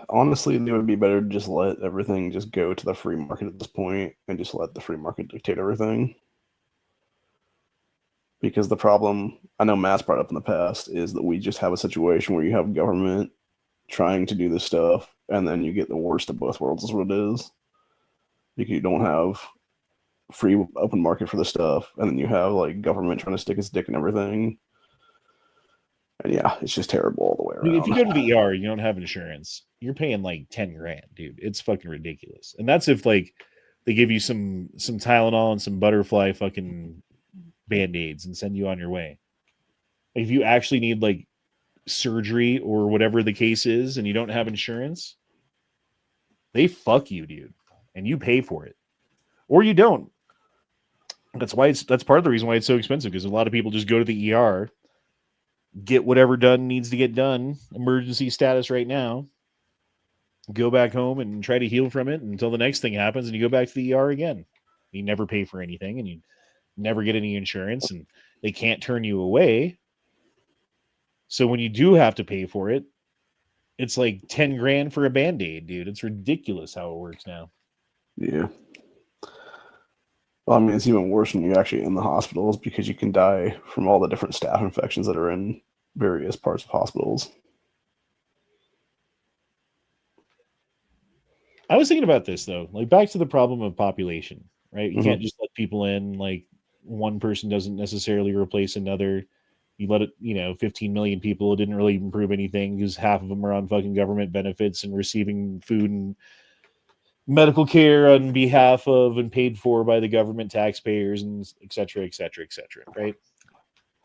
Honestly, it would be better to just let everything just go to the free market at this point, and just let the free market dictate everything. Because the problem, I know Matt's brought up in the past, is that we just have a situation where you have government trying to do this stuff, and then you get the worst of both worlds, is what it is. Because you don't have free open market for the stuff, and then you have like government trying to stick its dick in everything. And yeah, it's just terrible all the way around. I mean, if you go to the ER, you don't have insurance, you're paying like 10 grand, dude. It's fucking ridiculous. And that's if like they give you some Tylenol and some butterfly fucking Band-Aids and send you on your way. Like, if you actually need like surgery or whatever the case is, and you don't have insurance, they fuck you, dude, and you pay for it, or you don't. That's part of the reason why it's so expensive, because a lot of people just go to the ER, get whatever done needs to get done, emergency status right now, go back home and try to heal from it until the next thing happens, and you go back to the ER again. You never pay for anything, and you never get any insurance, and they can't turn you away. So when you do have to pay for it, it's like 10 grand for a Band-Aid, dude. It's ridiculous how it works now. Yeah. Well, I mean, it's even worse when you're actually in the hospitals, because you can die from all the different staph infections that are in various parts of hospitals. I was thinking about this, though. Like, back to the problem of population, right? You can't just let people in. Like, one person doesn't necessarily replace another. You let it, 15 million people, it didn't really improve anything, because half of them are on fucking government benefits and receiving food and medical care on behalf of and paid for by the government taxpayers, and et cetera, et cetera, et cetera, right?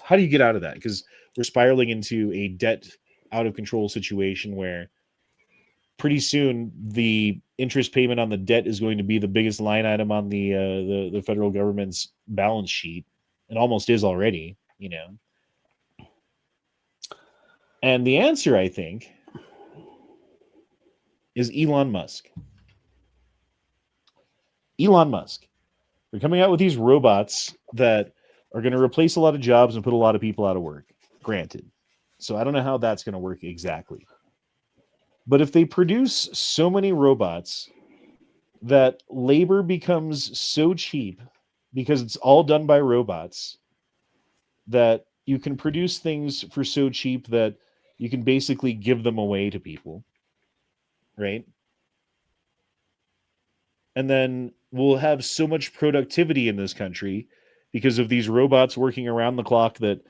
How do you get out of that? Because we're spiraling into a debt out of control situation where pretty soon the interest payment on the debt is going to be the biggest line item on the federal government's balance sheet. It almost is already, And the answer, I think, is Elon Musk. Elon Musk. They're coming out with these robots that are going to replace a lot of jobs and put a lot of people out of work. Granted. So I don't know how that's going to work exactly. But if they produce so many robots that labor becomes so cheap, because it's all done by robots, that you can produce things for so cheap that you can basically give them away to people, right? And then we'll have so much productivity in this country because of these robots working around the clock that,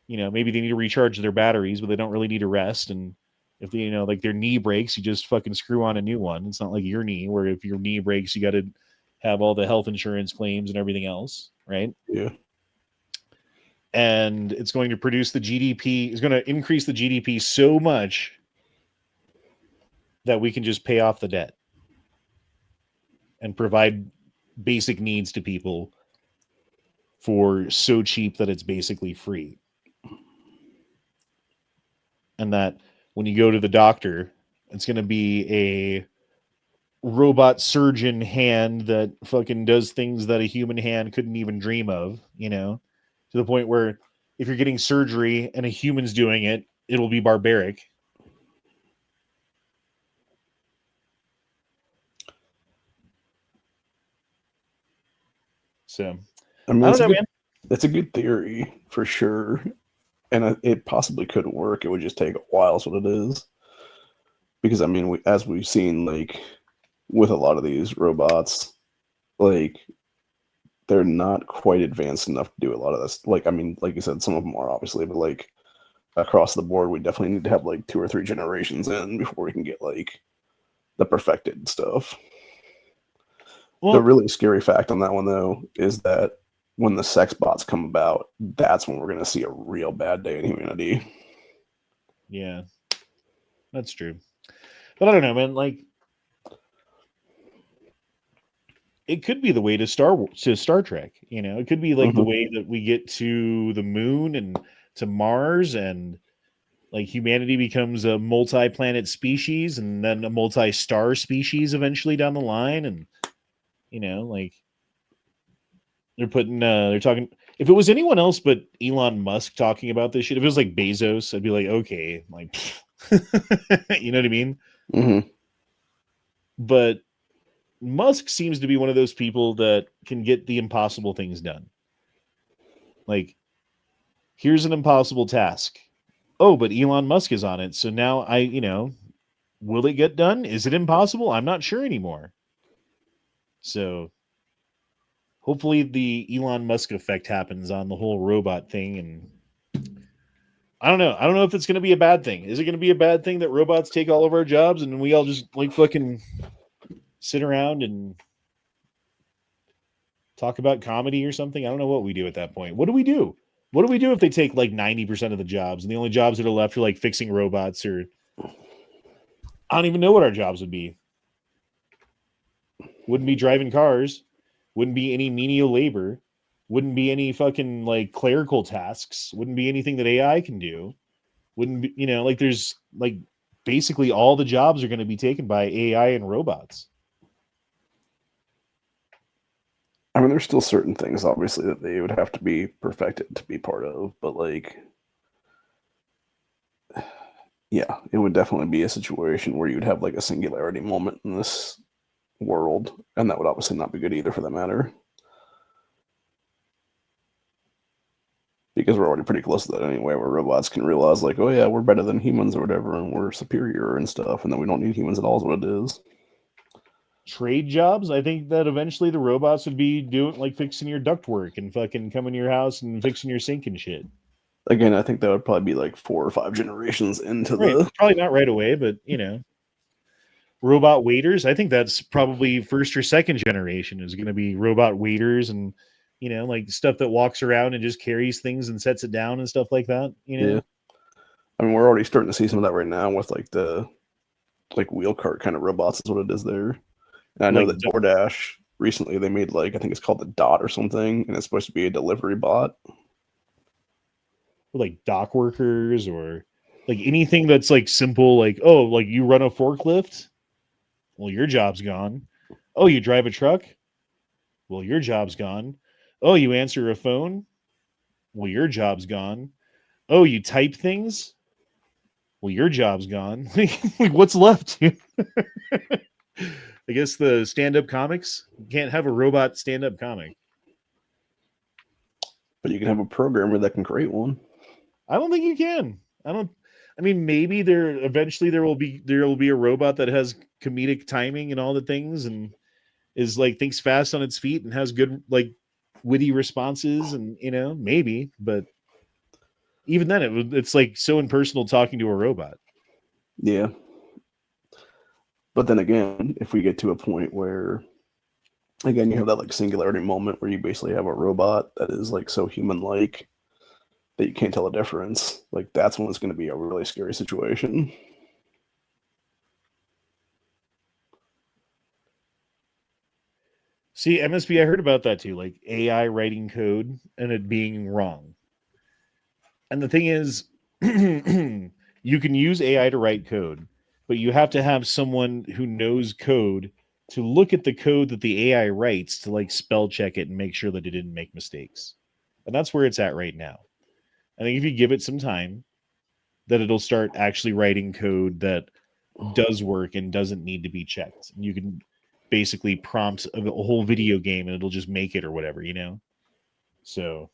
maybe they need to recharge their batteries, but they don't really need to rest. And if they, like their knee breaks, you just fucking screw on a new one. It's not like your knee, where if your knee breaks, you got to have all the health insurance claims and everything else, right? Yeah. And it's going to produce the GDP, it's going to increase the GDP so much that we can just pay off the debt and provide basic needs to people for so cheap that it's basically free. And that when you go to the doctor, it's going to be robot surgeon hand that fucking does things that a human hand couldn't even dream of, to the point where if you're getting surgery and a human's doing it, it'll be barbaric. So, I mean, I don't know, man. It's a good theory for sure, and it possibly could work. It would just take a while, is what it is. Because I mean, as we've seen, like with a lot of these robots, like they're not quite advanced enough to do a lot of this. Like, I mean, like you said, some of them are obviously, but like across the board, we definitely need to have like 2 or 3 generations in before we can get like the perfected stuff. Well, the really scary fact on that one, though, is that when the sex bots come about, that's when we're going to see a real bad day in humanity. Yeah, that's true. But I don't know, man. Like, it could be the way to Star Trek. It could be like the way that we get to the moon and to Mars, and like humanity becomes a multi-planet species and then a multi-star species eventually down the line. And like they're talking. If it was anyone else but Elon Musk talking about this shit, if it was like Bezos, I'd be like, okay, like, you know what I mean? Mm-hmm. But Musk seems to be one of those people that can get the impossible things done. Like, here's an impossible task. Oh, but Elon Musk is on it. So now will it get done? Is it impossible? I'm not sure anymore. So hopefully the Elon Musk effect happens on the whole robot thing. And I don't know. I don't know if it's going to be a bad thing. Is it going to be a bad thing that robots take all of our jobs and we all just like fucking sit around and talk about comedy or something? I don't know what we do at that point. What do we do? What do we do if they take like 90% of the jobs and the only jobs that are left are like fixing robots, or I don't even know what our jobs would be. Wouldn't be driving cars. Wouldn't be any menial labor. Wouldn't be any fucking like clerical tasks. Wouldn't be anything that AI can do. Wouldn't be, like there's like basically all the jobs are going to be taken by AI and robots. I mean, there's still certain things, obviously, that they would have to be perfected to be part of, but like, yeah, it would definitely be a situation where you'd have like a singularity moment in this world, and that would obviously not be good either for that matter. Because we're already pretty close to that anyway, where robots can realize like, oh yeah, we're better than humans or whatever, and we're superior and stuff, and then we don't need humans at all is what it is. Trade jobs, I think that eventually the robots would be doing like fixing your ductwork and fucking coming to your house and fixing your sink and shit. Again, I think that would probably be like 4 or 5 generations into probably not right away, but robot waiters, I think that's probably first or second generation is going to be robot waiters, and like stuff that walks around and just carries things and sets it down and stuff like that. Yeah, I mean, we're already starting to see some of that right now with like the wheel cart kind of robots is what it is there. And I know that DoorDash recently they made like, I think it's called the Dot or something, and it's supposed to be a delivery bot. Like dock workers or like anything that's like simple, like, oh, like you run a forklift, well, your job's gone. Oh, you drive a truck, well, your job's gone. Oh, you answer a phone, well, your job's gone. Oh, you type things, well, your job's gone. Like, what's left? I guess the stand-up comics. You can't have a robot stand-up comic. But you can have a programmer that can create one. I don't think you can. I mean, maybe eventually there will be a robot that has comedic timing and all the things and is like thinks fast on its feet and has good like witty responses and maybe, but even then it's like so impersonal talking to a robot. Yeah. But then again, if we get to a point where, again, you have that like singularity moment where you basically have a robot that is like so human-like that you can't tell the difference, like that's when it's going to be a really scary situation. See, MSB, I heard about that too, like AI writing code and it being wrong. And the thing is, you can use AI to write code, but you have to have someone who knows code to look at the code that the AI writes to like spell check it and make sure that it didn't make mistakes. And that's where it's at right now. I think if you give it some time, that it'll start actually writing code that does work and doesn't need to be checked. You can basically prompt a whole video game and it'll just make it or whatever, you know? So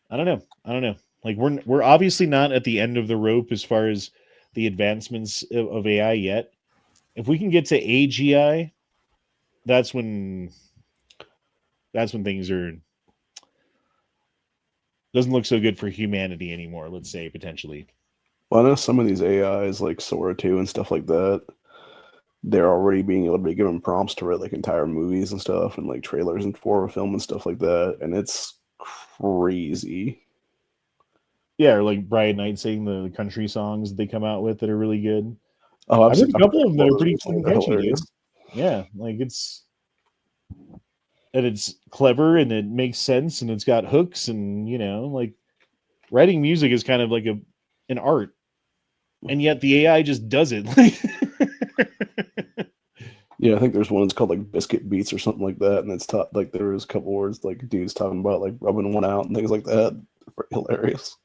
I don't know. Like we're obviously not at the end of the rope as far as the advancements of AI yet. If we can get to AGI, that's when things doesn't look so good for humanity anymore, let's say, potentially. Well, I know some of these AIs like Sora 2 and stuff like that, they're already being able to be given prompts to write like entire movies and stuff and like trailers and for film and stuff like that, and it's crazy. Yeah, or like Brian Knight saying the country songs they come out with that are really good. Oh, I've heard a couple of them that are pretty catchy, hilarious. dude. Yeah, like it's clever and it makes sense and it's got hooks and like writing music is kind of like an art, and yet the AI just does it. Yeah, I think there's one that's called like Biscuit Beats or something like that, and it's like there was a couple words like dudes talking about like rubbing one out and things like that. Hilarious.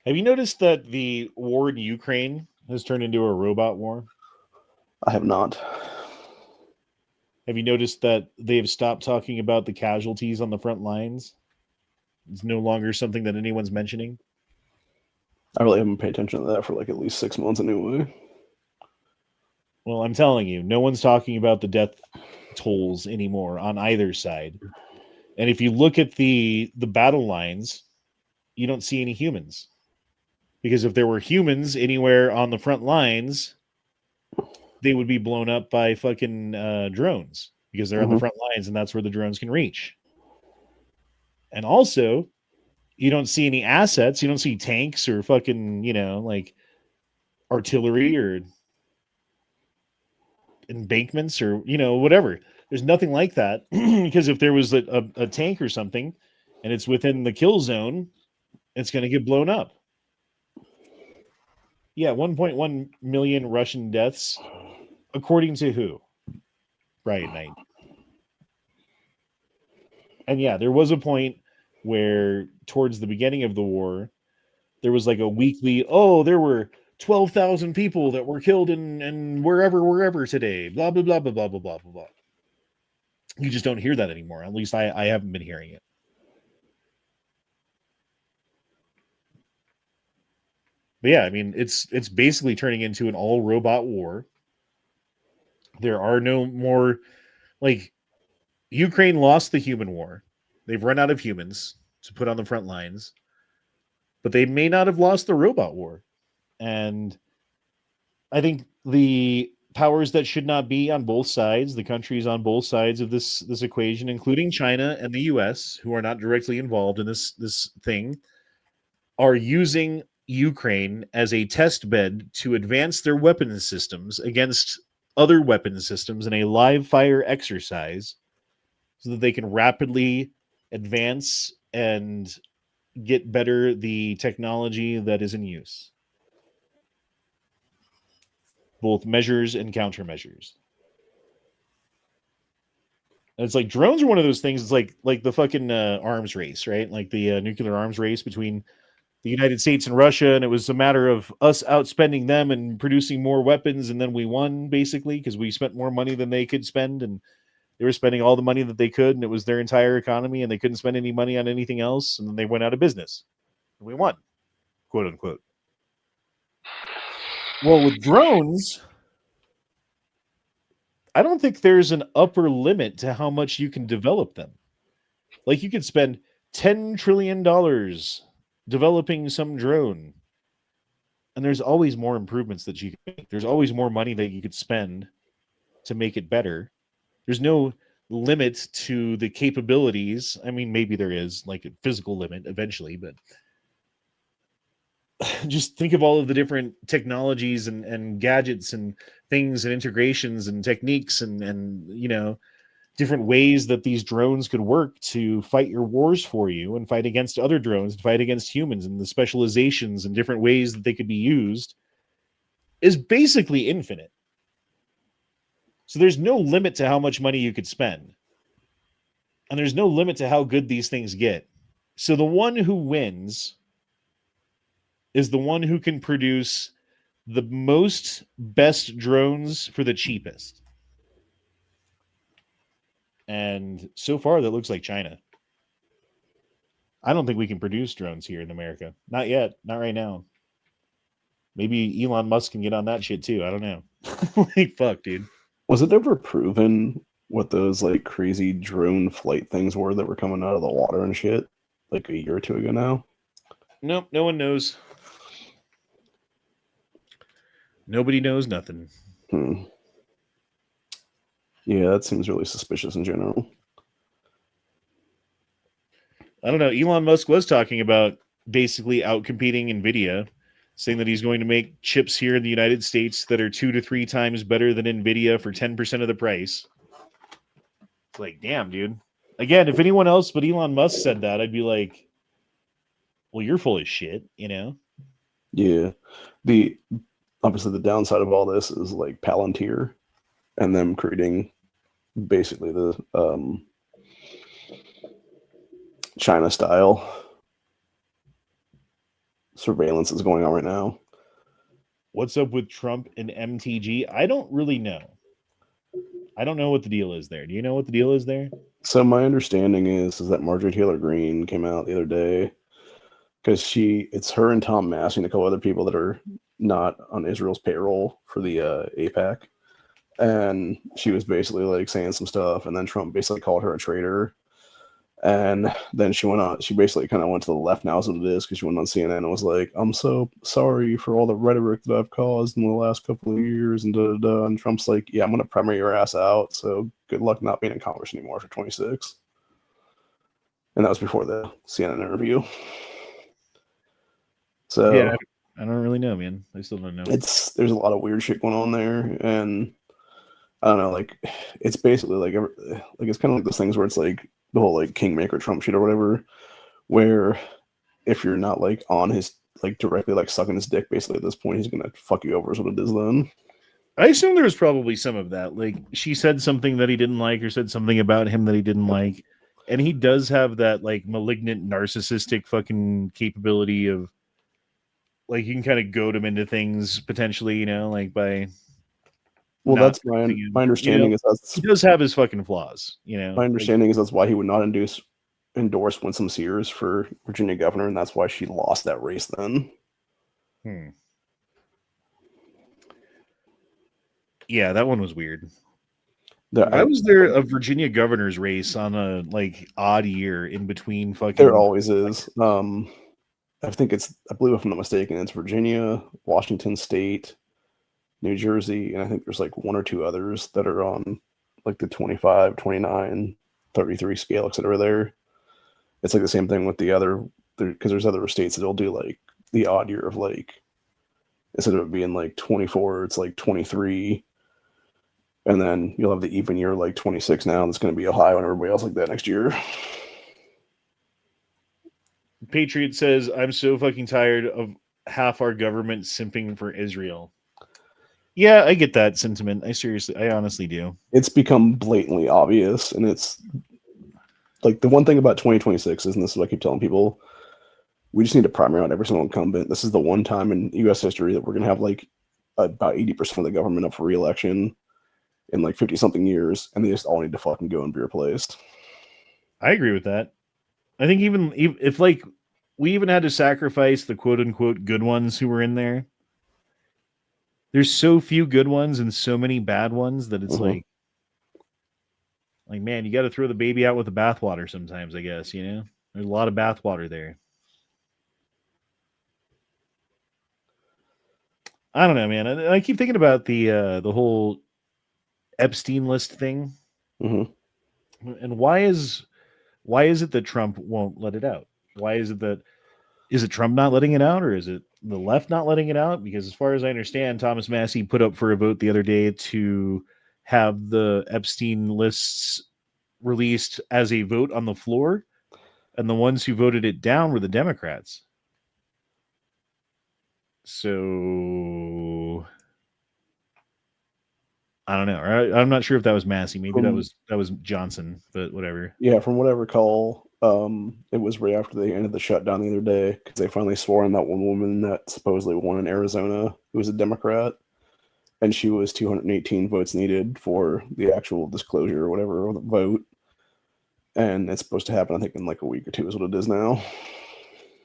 Have you noticed that the war in Ukraine has turned into a robot war? I have not. Have you noticed that they've stopped talking about the casualties on the front lines? It's no longer something that anyone's mentioning. I really haven't paid attention to that for like at least 6 months anyway. Well, I'm telling you, no one's talking about the death tolls anymore on either side. And if you look at the battle lines, you don't see any humans. Because if there were humans anywhere on the front lines, they would be blown up by fucking drones because they're on the front lines and that's where the drones can reach. And also, you don't see any assets. You don't see tanks or fucking, like artillery or embankments or, whatever. There's nothing like that because if there was a tank or something and it's within the kill zone, it's going to get blown up. Yeah, 1.1 million Russian deaths, according to who? Brian Knight. And yeah, there was a point where towards the beginning of the war, there was like a weekly, there were 12,000 people that were killed in wherever today, blah, blah, blah, blah, blah, blah, blah, blah. You just don't hear that anymore. At least I haven't been hearing it. But yeah, I mean, it's basically turning into an all robot war. There are no more, like, Ukraine lost the human war. They've run out of humans to put on the front lines, but they may not have lost the robot war. And I think the powers that should not be on both sides, the countries on both sides of this equation, including China and the US, who are not directly involved in this thing, are using Ukraine as a test bed to advance their weapons systems against other weapons systems in a live fire exercise so that they can rapidly advance and get better the technology that is in use. Both measures and countermeasures. And it's like drones are one of those things. It's like the fucking arms race, right? Like the nuclear arms race between the United States and Russia, and it was a matter of us outspending them and producing more weapons, and then we won, basically, because we spent more money than they could spend, and they were spending all the money that they could, and it was their entire economy, and they couldn't spend any money on anything else, and then they went out of business. And we won, quote unquote. Well, with drones, I don't think there's an upper limit to how much you can develop them. Like, you could spend $10 trillion developing some drone, and there's always more improvements that you can make. There's always more money that you could spend to make it better. There's no limit to the capabilities. I mean, maybe there is like a physical limit eventually, but just think of all of the different technologies and gadgets and things and integrations and techniques and different ways that these drones could work to fight your wars for you and fight against other drones and fight against humans, and the specializations and different ways that they could be used is basically infinite. So there's no limit to how much money you could spend. And there's no limit to how good these things get. So the one who wins is the one who can produce the most best drones for the cheapest. And so far, that looks like China. I don't think we can produce drones here in America. Not yet. Not right now. Maybe Elon Musk can get on that shit too. I don't know. Like, fuck, dude. Was it ever proven what those like crazy drone flight things were that were coming out of the water and shit like a year or two ago now? Nope, no one knows. Nobody knows nothing. Yeah, that seems really suspicious in general. I don't know. Elon Musk was talking about basically outcompeting NVIDIA, saying that he's going to make chips here in the United States that are 2 to 3 times better than NVIDIA for 10% of the price. It's like, damn, dude. Again, if anyone else but Elon Musk said that, I'd be like, well, you're full of shit, you know? Yeah. Obviously the downside of all this is like Palantir and them creating basically the China style surveillance that's going on right now. What's up with Trump and MTG? I don't really know. I don't know what the deal is there. Do you know what the deal is there? So my understanding is that Marjorie Taylor Greene came out the other day because it's her and Tom Massey and a couple other people that are not on Israel's payroll for the APAC. And she was basically like saying some stuff, and then Trump basically called her a traitor. And then she went on, she basically kind of went to the left now as it is, because she went on CNN and was like, I'm so sorry for all the rhetoric that I've caused in the last couple of years, and da da da. And Trump's like, yeah, I'm going to primary your ass out, so good luck not being in Congress anymore for 26. And that was before the CNN interview. So yeah, I don't really know, man. I still don't know. There's a lot of weird shit going on there, and I don't know, like it's basically like it's kind of like those things where it's like the whole like kingmaker Trump shit or whatever, where if you're not like on his like directly like sucking his dick, basically at this point he's gonna fuck you over is what it is then. I assume there was probably some of that. Like she said something that he didn't like, or said something about him that he didn't like, and he does have that like malignant narcissistic fucking capability of like you can kind of goad him into things potentially, you know, like by. Well, that's my understanding, is that's he does have his fucking flaws, you know. My understanding is that's why he would not endorse Winsome Sears for Virginia governor, and that's why she lost that race then. Yeah, that one was weird. Why was there a Virginia governor's race on a like odd year in between fucking? There always is. I believe if I'm not mistaken, it's Virginia, Washington State, New Jersey, and I think there's like one or two others that are on like the 25, 29, 33 scale, etc. there. It's like the same thing with the other, because there's other states that'll do like the odd year of like, instead of it being like 24, it's like 23. And then you'll have the even year like 26 now. That's going to be Ohio and everybody else like that next year. Patriot says, I'm so fucking tired of half our government simping for Israel. Yeah, I get that sentiment. I honestly do. It's become blatantly obvious, and it's like the one thing about 2026 is, and this is what I keep telling people, we just need to primary out every single incumbent. This is the one time in U.S. history that we're going to have like about 80% of the government up for re-election in like 50-something years, and they just all need to fucking go and be replaced. I agree with that. I think even if like we even had to sacrifice the quote-unquote good ones who were in there, there's so few good ones and so many bad ones that it's like man, you got to throw the baby out with the bathwater sometimes, I guess, you know? There's a lot of bathwater there. I don't know, man. I keep thinking about the whole Epstein list thing. And why is it that Trump won't let it out? Why is it Trump not letting it out, or is it the left not letting it out? Because as far as I understand, Thomas Massey put up for a vote the other day to have the Epstein lists released as a vote on the floor, and the ones who voted it down were the Democrats. So I don't know. I'm not sure if that was Massey. Maybe that was Johnson, but whatever. Yeah, from what I recall, it was right after they ended the shutdown the other day because they finally swore in that one woman that supposedly won in Arizona who was a Democrat, and she was 218 votes needed for the actual disclosure or whatever of the vote. And it's supposed to happen, I think, in like a week or two is what it is now.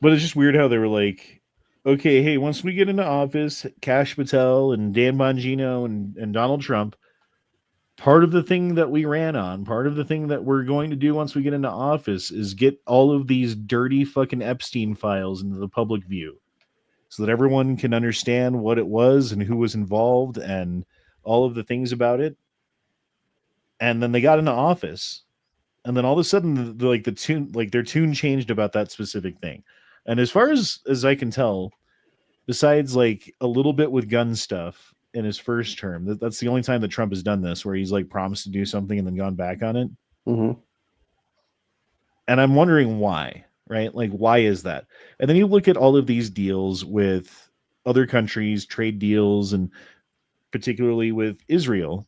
But it's just weird how they were like, okay, hey, once we get into office, Kash Patel and Dan Bongino and Donald Trump, part of the thing that we ran on, part of the thing that we're going to do once we get into office is get all of these dirty fucking Epstein files into the public view so that everyone can understand what it was and who was involved and all of the things about it. And then they got into office. And then all of a sudden, their tune changed about that specific thing. And as far as I can tell, besides like a little bit with gun stuff in his first term, that's the only time that Trump has done this, where he's like promised to do something and then gone back on it. Mm-hmm. And I'm wondering why, right? Like, why is that? And then you look at all of these deals with other countries, trade deals, and particularly with Israel.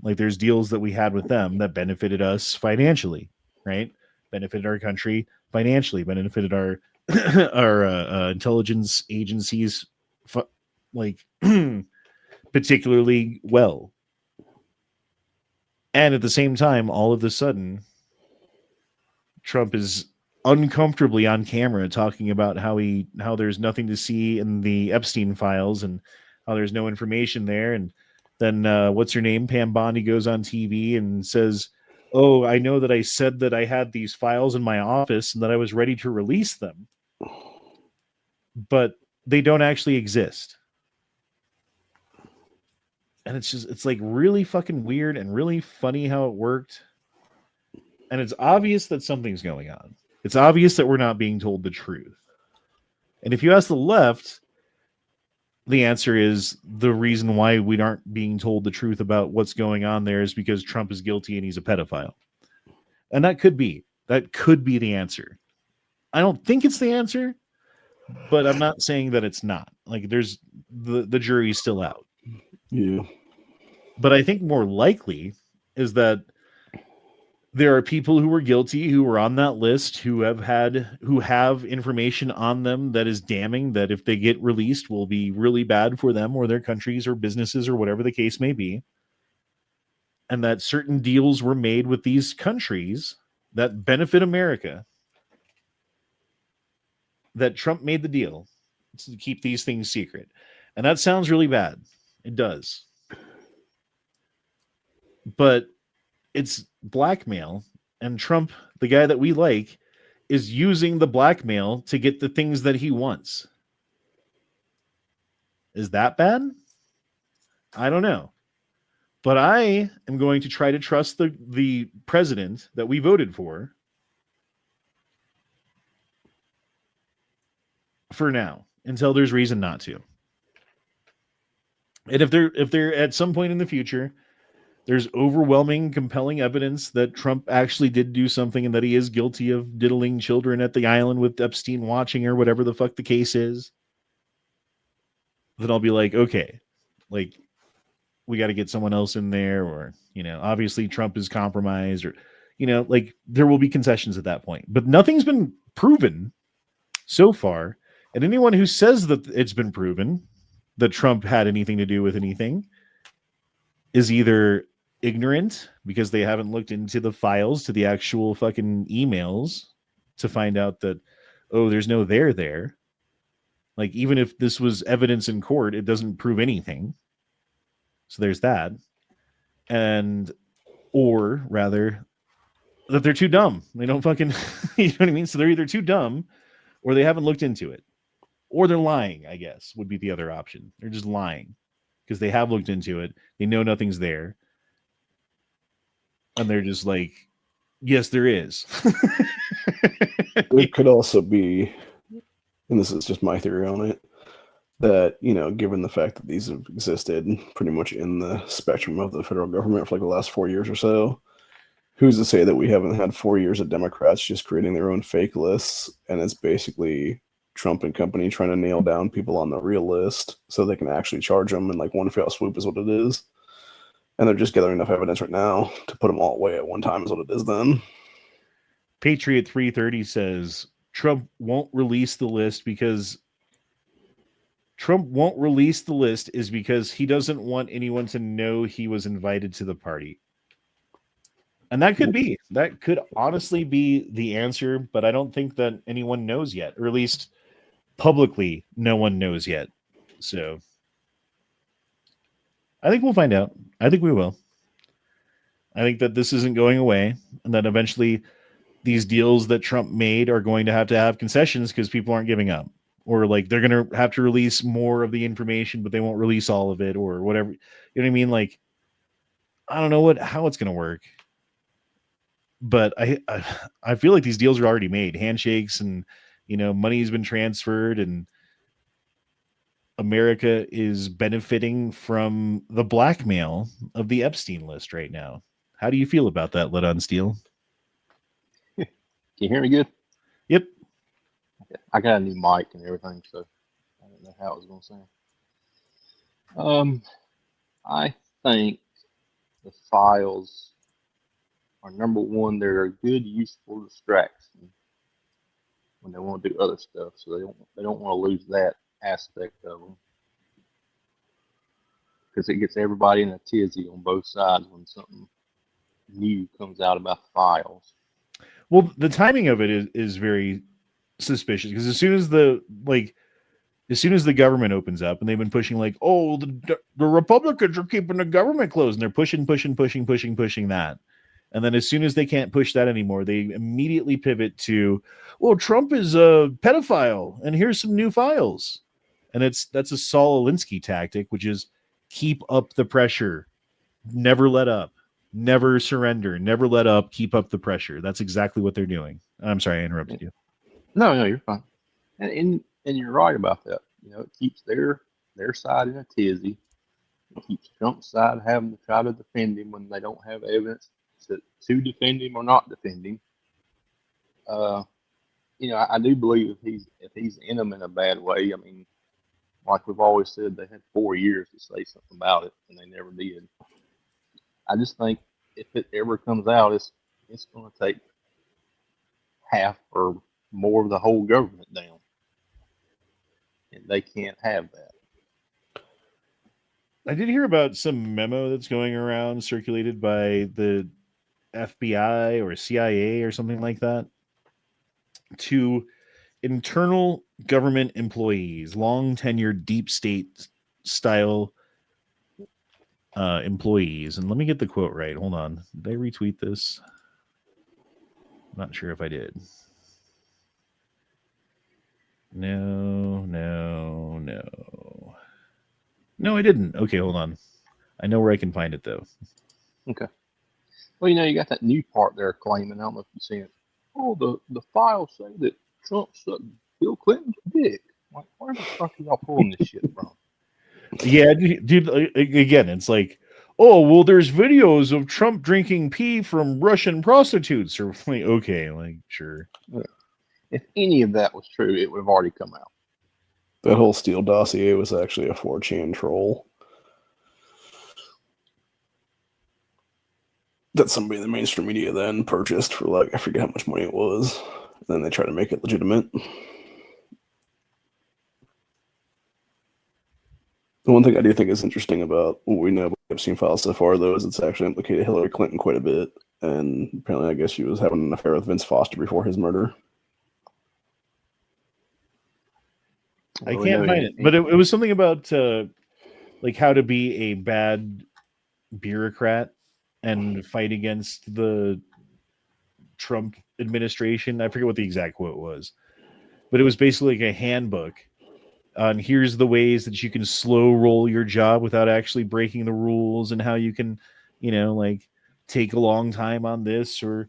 Like there's deals that we had with them that benefited us financially, right? Benefited our country financially, benefited our our intelligence agencies, particularly well. And at the same time, all of a sudden, Trump is uncomfortably on camera talking about how there's nothing to see in the Epstein files and how there's no information there. And then what's her name? Pam Bondi goes on TV and says, oh, I know that I said that I had these files in my office and that I was ready to release them, but they don't actually exist. And it's like really fucking weird and really funny how it worked. And it's obvious that something's going on. It's obvious that we're not being told the truth. And if you ask the left, the answer is the reason why we aren't being told the truth about what's going on there is because Trump is guilty and he's a pedophile. And that could be the answer. I don't think it's the answer, but I'm not saying that it's not. Like there's the jury's still out. Yeah. But I think more likely is that there are people who were guilty, who were on that list, who have information on them that is damning, that if they get released will be really bad for them or their countries or businesses or whatever the case may be. And that certain deals were made with these countries that benefit America. That Trump made the deal to keep these things secret. And that sounds really bad. It does. But it's blackmail, and Trump, the guy that we like, is using the blackmail to get the things that he wants. Is that bad? I don't know. But I am going to try to trust the president that we voted for now, until there's reason not to. And if they're at some point in the future, there's overwhelming, compelling evidence that Trump actually did do something and that he is guilty of diddling children at the island with Epstein watching or whatever the fuck the case is, then I'll be like, okay, like we got to get someone else in there, or, obviously Trump is compromised, or, like there will be concessions at that point. But nothing's been proven so far. And anyone who says that it's been proven that Trump had anything to do with anything is either ignorant because they haven't looked into the files, to the actual fucking emails to find out that, oh, there's no there. Like, even if this was evidence in court, it doesn't prove anything. So there's that. Or rather, that they're too dumb. They don't fucking, you know what I mean? So they're either too dumb or they haven't looked into it. Or they're lying, I guess, would be the other option. They're just lying because they have looked into it. They know nothing's there. And they're just like, yes, there is. It could also be, and this is just my theory on it, that, given the fact that these have existed pretty much in the spectrum of the federal government for like the last 4 years or so, who's to say that we haven't had 4 years of Democrats just creating their own fake lists, and it's basically Trump and company trying to nail down people on the real list so they can actually charge them in like one fell swoop is what it is. And they're just gathering enough evidence right now to put them all away at one time is what it is then. Patriot 330 says Trump won't release the list because he doesn't want anyone to know he was invited to the party. And that could honestly be the answer, but I don't think that anyone knows yet, or at least publicly no one knows yet. So I think we'll find out. I think we will. I think that this isn't going away, and that eventually these deals that Trump made are going to have concessions because people aren't giving up, or like they're going to have to release more of the information, but they won't release all of it, or whatever. You know what I mean? Like, I don't know how it's going to work, but I feel like these deals are already made, handshakes, and money's been transferred, and America is benefiting from the blackmail of the Epstein list right now. How do you feel about that, Lit on Steel? Can you hear me good? Yep. Okay. I got a new mic and everything, so I don't know how it was going to sound. I think the files are, number one, they're a good, useful distraction when they want to do other stuff, so they don't want to lose that aspect of them, because it gets everybody in a tizzy on both sides when something new comes out about the files. Well, the timing of it is very suspicious, because as soon as the government opens up, and they've been pushing like, oh, the Republicans are keeping the government closed, and they're pushing that. And then as soon as they can't push that anymore, they immediately pivot to, well, Trump is a pedophile, and here's some new files. And that's a Saul Alinsky tactic, which is keep up the pressure, never let up, never surrender, never let up, keep up the pressure. That's exactly what they're doing. I'm sorry, I interrupted you. No, you're fine. And you're right about that. It keeps their side in a tizzy. It keeps Trump's side having to try to defend him when they don't have evidence to defend him or not defend him. I do believe if he's in them in a bad way, I mean, like we've always said, they had 4 years to say something about it, and they never did. I just think if it ever comes out, it's going to take half or more of the whole government down, and they can't have that. I did hear about some memo that's going around, circulated by the FBI or CIA or something like that, to internal government employees, long tenured deep state style employees. And let me get the quote right. Hold on. Did I retweet this? I'm not sure if I did. No, I didn't. Okay, hold on. I know where I can find it, though. Okay. Well, you got that new part they're claiming. I don't know if you've seen it. Oh, the files say that Trump sucked Bill Clinton's dick. Like, where the fuck are y'all pulling this shit from? Yeah, dude, again, it's like, oh, well, there's videos of Trump drinking pee from Russian prostitutes. Or like, okay, like, sure. If any of that was true, it would have already come out. That whole Steele dossier was actually a 4chan troll that somebody in the mainstream media then purchased for, like, I forget how much money it was. And then they tried to make it legitimate. The one thing I do think is interesting about what we know about the Epstein files so far, though, is it's actually implicated Hillary Clinton quite a bit. And apparently, I guess she was having an affair with Vince Foster before his murder. I can't find it. But it was something about like how to be a bad bureaucrat and fight against the Trump administration. I forget what the exact quote was, but it was basically like a handbook on here's the ways that you can slow roll your job without actually breaking the rules, and how you can, like take a long time on this, or,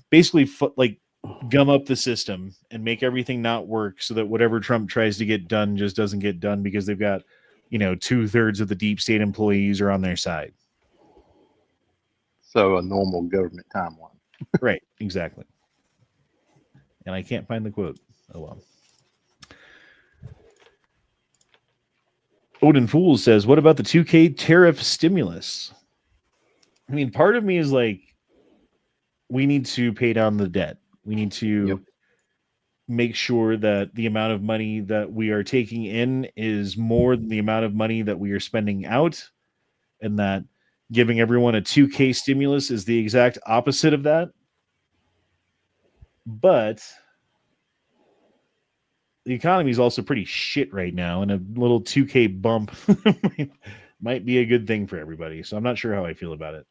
basically like gum up the system and make everything not work so that whatever Trump tries to get done just doesn't get done because they've got, 2/3 of the deep state employees are on their side. So a normal government timeline. Right, exactly. And I can't find the quote. Oh, well. Odin Fool says, what about the 2K tariff stimulus? I mean, part of me is like, we need to pay down the debt. We need to make sure that the amount of money that we are taking in is more than the amount of money that we are spending out, and that giving everyone a 2K stimulus is the exact opposite of that. But the economy is also pretty shit right now, and a little 2K bump might be a good thing for everybody. So I'm not sure how I feel about it.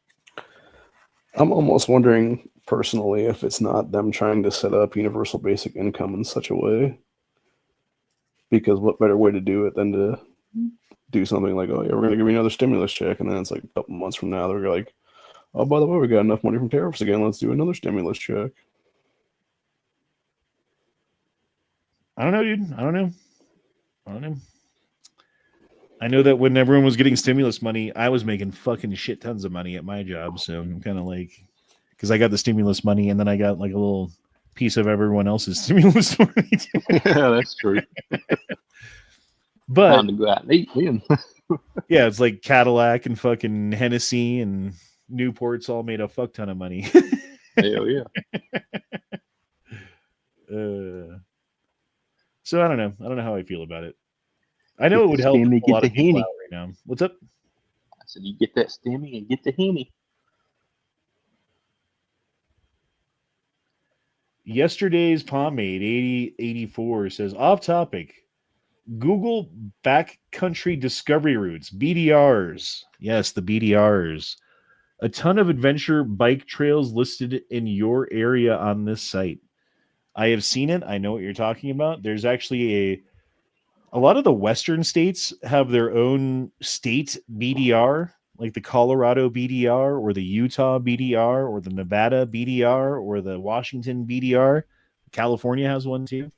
I'm almost wondering personally if it's not them trying to set up universal basic income in such a way. Because what better way to do it than to do something like, oh yeah, we're going to give you another stimulus check, and then it's like a couple months from now they're like, oh, by the way, we got enough money from tariffs again, let's do another stimulus check. I don't know, dude. I don't know. I know that when everyone was getting stimulus money, I was making fucking shit tons of money at my job. So I'm kind of like, because I got the stimulus money and then I got like a little piece of everyone else's stimulus money. Yeah, that's true. But time to go out and eat then. Yeah, it's like Cadillac and fucking Hennessy and Newport's all made a fuck ton of money. Hell yeah. So I don't know. I don't know how I feel about it. I know it would help Stimmy, a lot get of the people Henny. out right now. What's up? I said, you get that stimmy and get the Henny. Yesterday's pomade 8084 says, off topic, Google backcountry discovery routes, BDRs. Yes, the BDRs. A ton of adventure bike trails listed in your area on this site. I have seen it. I know what you're talking about. There's actually a lot of the Western states have their own state BDR, like the Colorado BDR or the Utah BDR or the Nevada BDR or the Washington BDR. California has one too.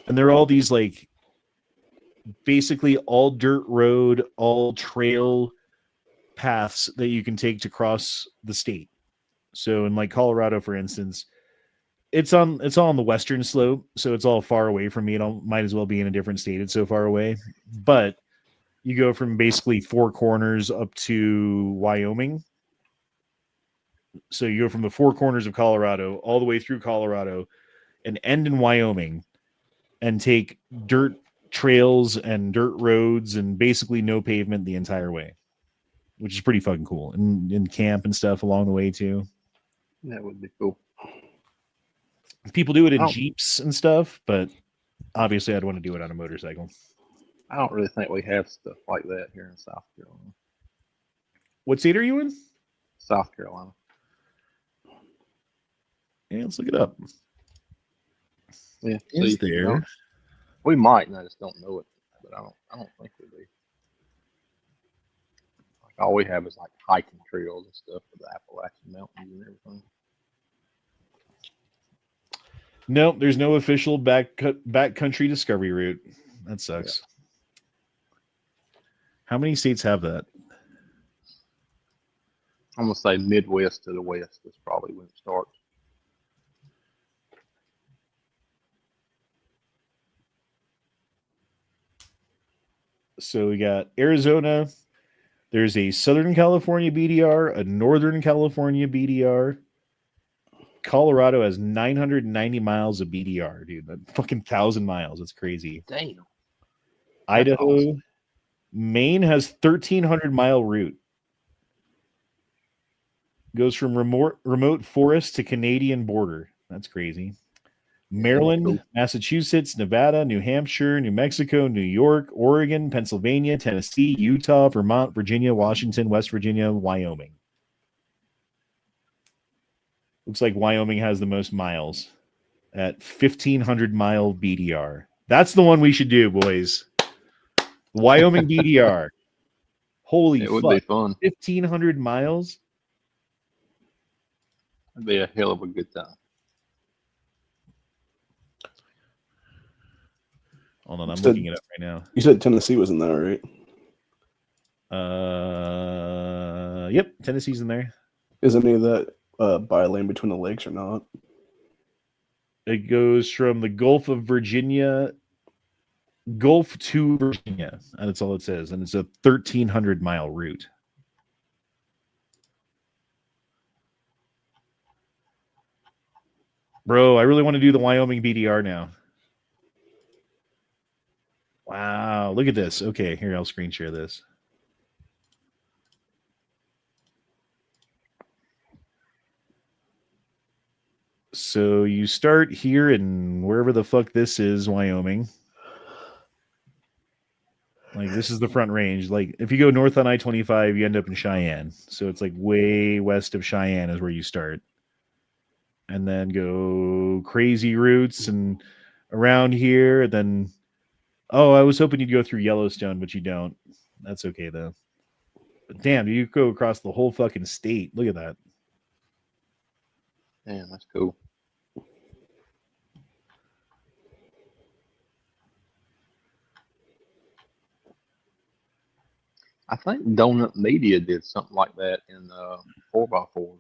And they're all these like basically all dirt road, all trail paths that you can take to cross the state. So in like Colorado, for instance, it's all on the western slope, so it's all far away from me. It might as well be in a different state. It's so far away. But you go from basically Four Corners up to Wyoming. So you go from the Four Corners of Colorado all the way through Colorado and end in Wyoming and take dirt trails and dirt roads and basically no pavement the entire way, which is pretty fucking cool. And camp and stuff along the way too. That would be cool. People do it in Jeeps and stuff, but obviously I'd want to do it on a motorcycle. I don't really think we have stuff like that here in South Carolina. What state are you in? South Carolina. Yeah, let's look it up. Yeah, Is there? We might, and I just don't know it. But I don't think we do. Like, all we have is like hiking trails and stuff for the Appalachian Mountains and everything. No, there's no official backcountry discovery route. That sucks. Yeah. How many states have that? I'm gonna say Midwest to the West is probably when it starts. So we got Arizona. There's a Southern California BDR, a Northern California BDR. Colorado has 990 miles of BDR, dude. That fucking 1,000 miles. That's crazy. Damn. Idaho, awesome. Maine has 1,300 mile route. Goes from remote forest to Canadian border. That's crazy. Maryland, cool. Massachusetts, Nevada, New Hampshire, New Mexico, New York, Oregon, Pennsylvania, Tennessee, Utah, Vermont, Virginia, Washington, West Virginia, Wyoming. Looks like Wyoming has the most miles at 1,500 mile BDR. That's the one we should do, boys. Wyoming BDR. Holy fuck. It would be fun. 1,500 miles? That'd be a hell of a good time. Hold on, I'm looking it up right now. You said Tennessee was in there, right? Yep, Tennessee's in there. Is any of that by lane between the lakes or not? It goes from the Gulf of Virginia, Gulf to Virginia. That's all it says. And it's a 1,300 mile route. Bro, I really want to do the Wyoming BDR now. Wow, look at this. Okay, here, I'll screen share this. So you start here in wherever the fuck this is, Wyoming. Like, this is the Front Range. Like, if you go north on I-25, you end up in Cheyenne. So it's like way west of Cheyenne is where you start. And then go crazy routes and around here. Then, oh, I was hoping you'd go through Yellowstone, but you don't. That's okay, though. But damn, you go across the whole fucking state. Look at that. Damn, that's cool. I think Donut Media did something like that in 4x4s.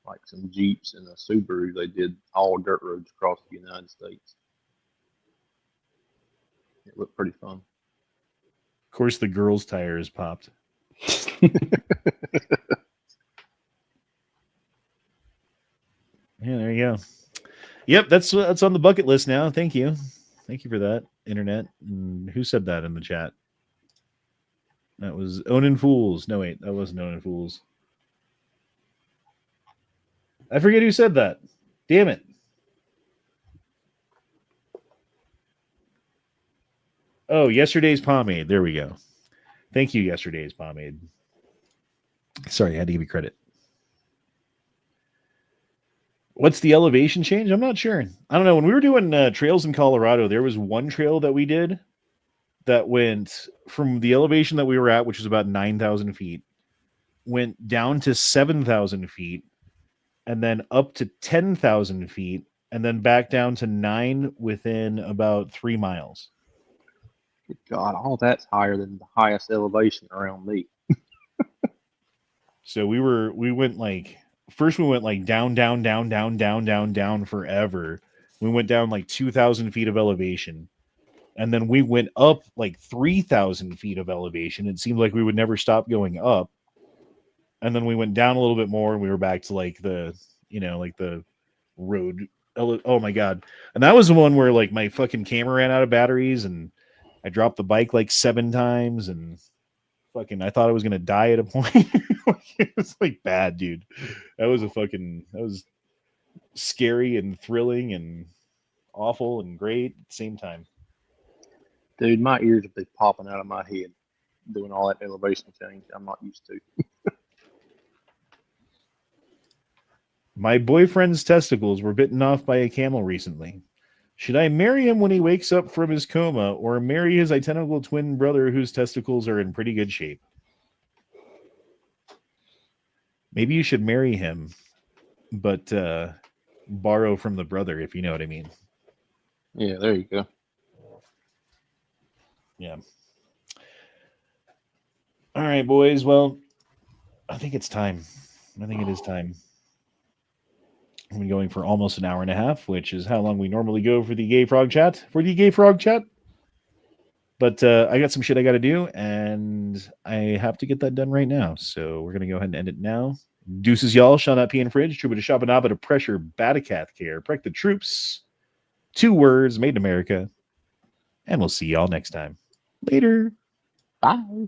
Like some Jeeps and a Subaru, they did all dirt roads across the United States. It looked pretty fun. Of course, the girls' tires popped. Yeah, there you go. Yep, that's on the bucket list now. Thank you for that, internet. And who said that in the chat? That was Onin Fools. No, wait, that wasn't Onin Fools. I forget who said that. Damn it. Oh, yesterday's pomade. There we go. Thank you, yesterday's pomade. Sorry, I had to give you credit. What's the elevation change? I'm not sure. I don't know. When we were doing trails in Colorado, there was one trail that we did that went from the elevation that we were at, which was about 9,000 feet, went down to 7,000 feet, and then up to 10,000 feet, and then back down to 9 within about 3 miles. Good God, all that's higher than the highest elevation around me. So we went like, first we went like down forever. We went down like 2,000 feet of elevation. And then we went up like 3,000 feet of elevation. It seemed like we would never stop going up. And then we went down a little bit more and we were back to like the, like the road. Oh my God. And that was the one where like my fucking camera ran out of batteries and I dropped the bike like 7 times and fucking, I thought I was going to die at a point. It was like bad, dude. That was scary and thrilling and awful and great at the same time. Dude, my ears would be popping out of my head doing all that elevation change. I'm not used to. My boyfriend's testicles were bitten off by a camel recently. Should I marry him when he wakes up from his coma or marry his identical twin brother whose testicles are in pretty good shape? Maybe you should marry him, but borrow from the brother, if you know what I mean. Yeah, there you go. Yeah. All right, boys. Well, I think it's time. I think it is time. We've been going for almost an hour and a half, which is how long we normally go for the Gay Frog Chat. But I got some shit I got to do, and I have to get that done right now. So we're going to go ahead and end it now. Deuces, y'all. Shall not pee in fridge. Trouba to Shabanaba to pressure. Batacath care. Protect the troops. 2 words. Made in America. And we'll see y'all next time. Later. Bye.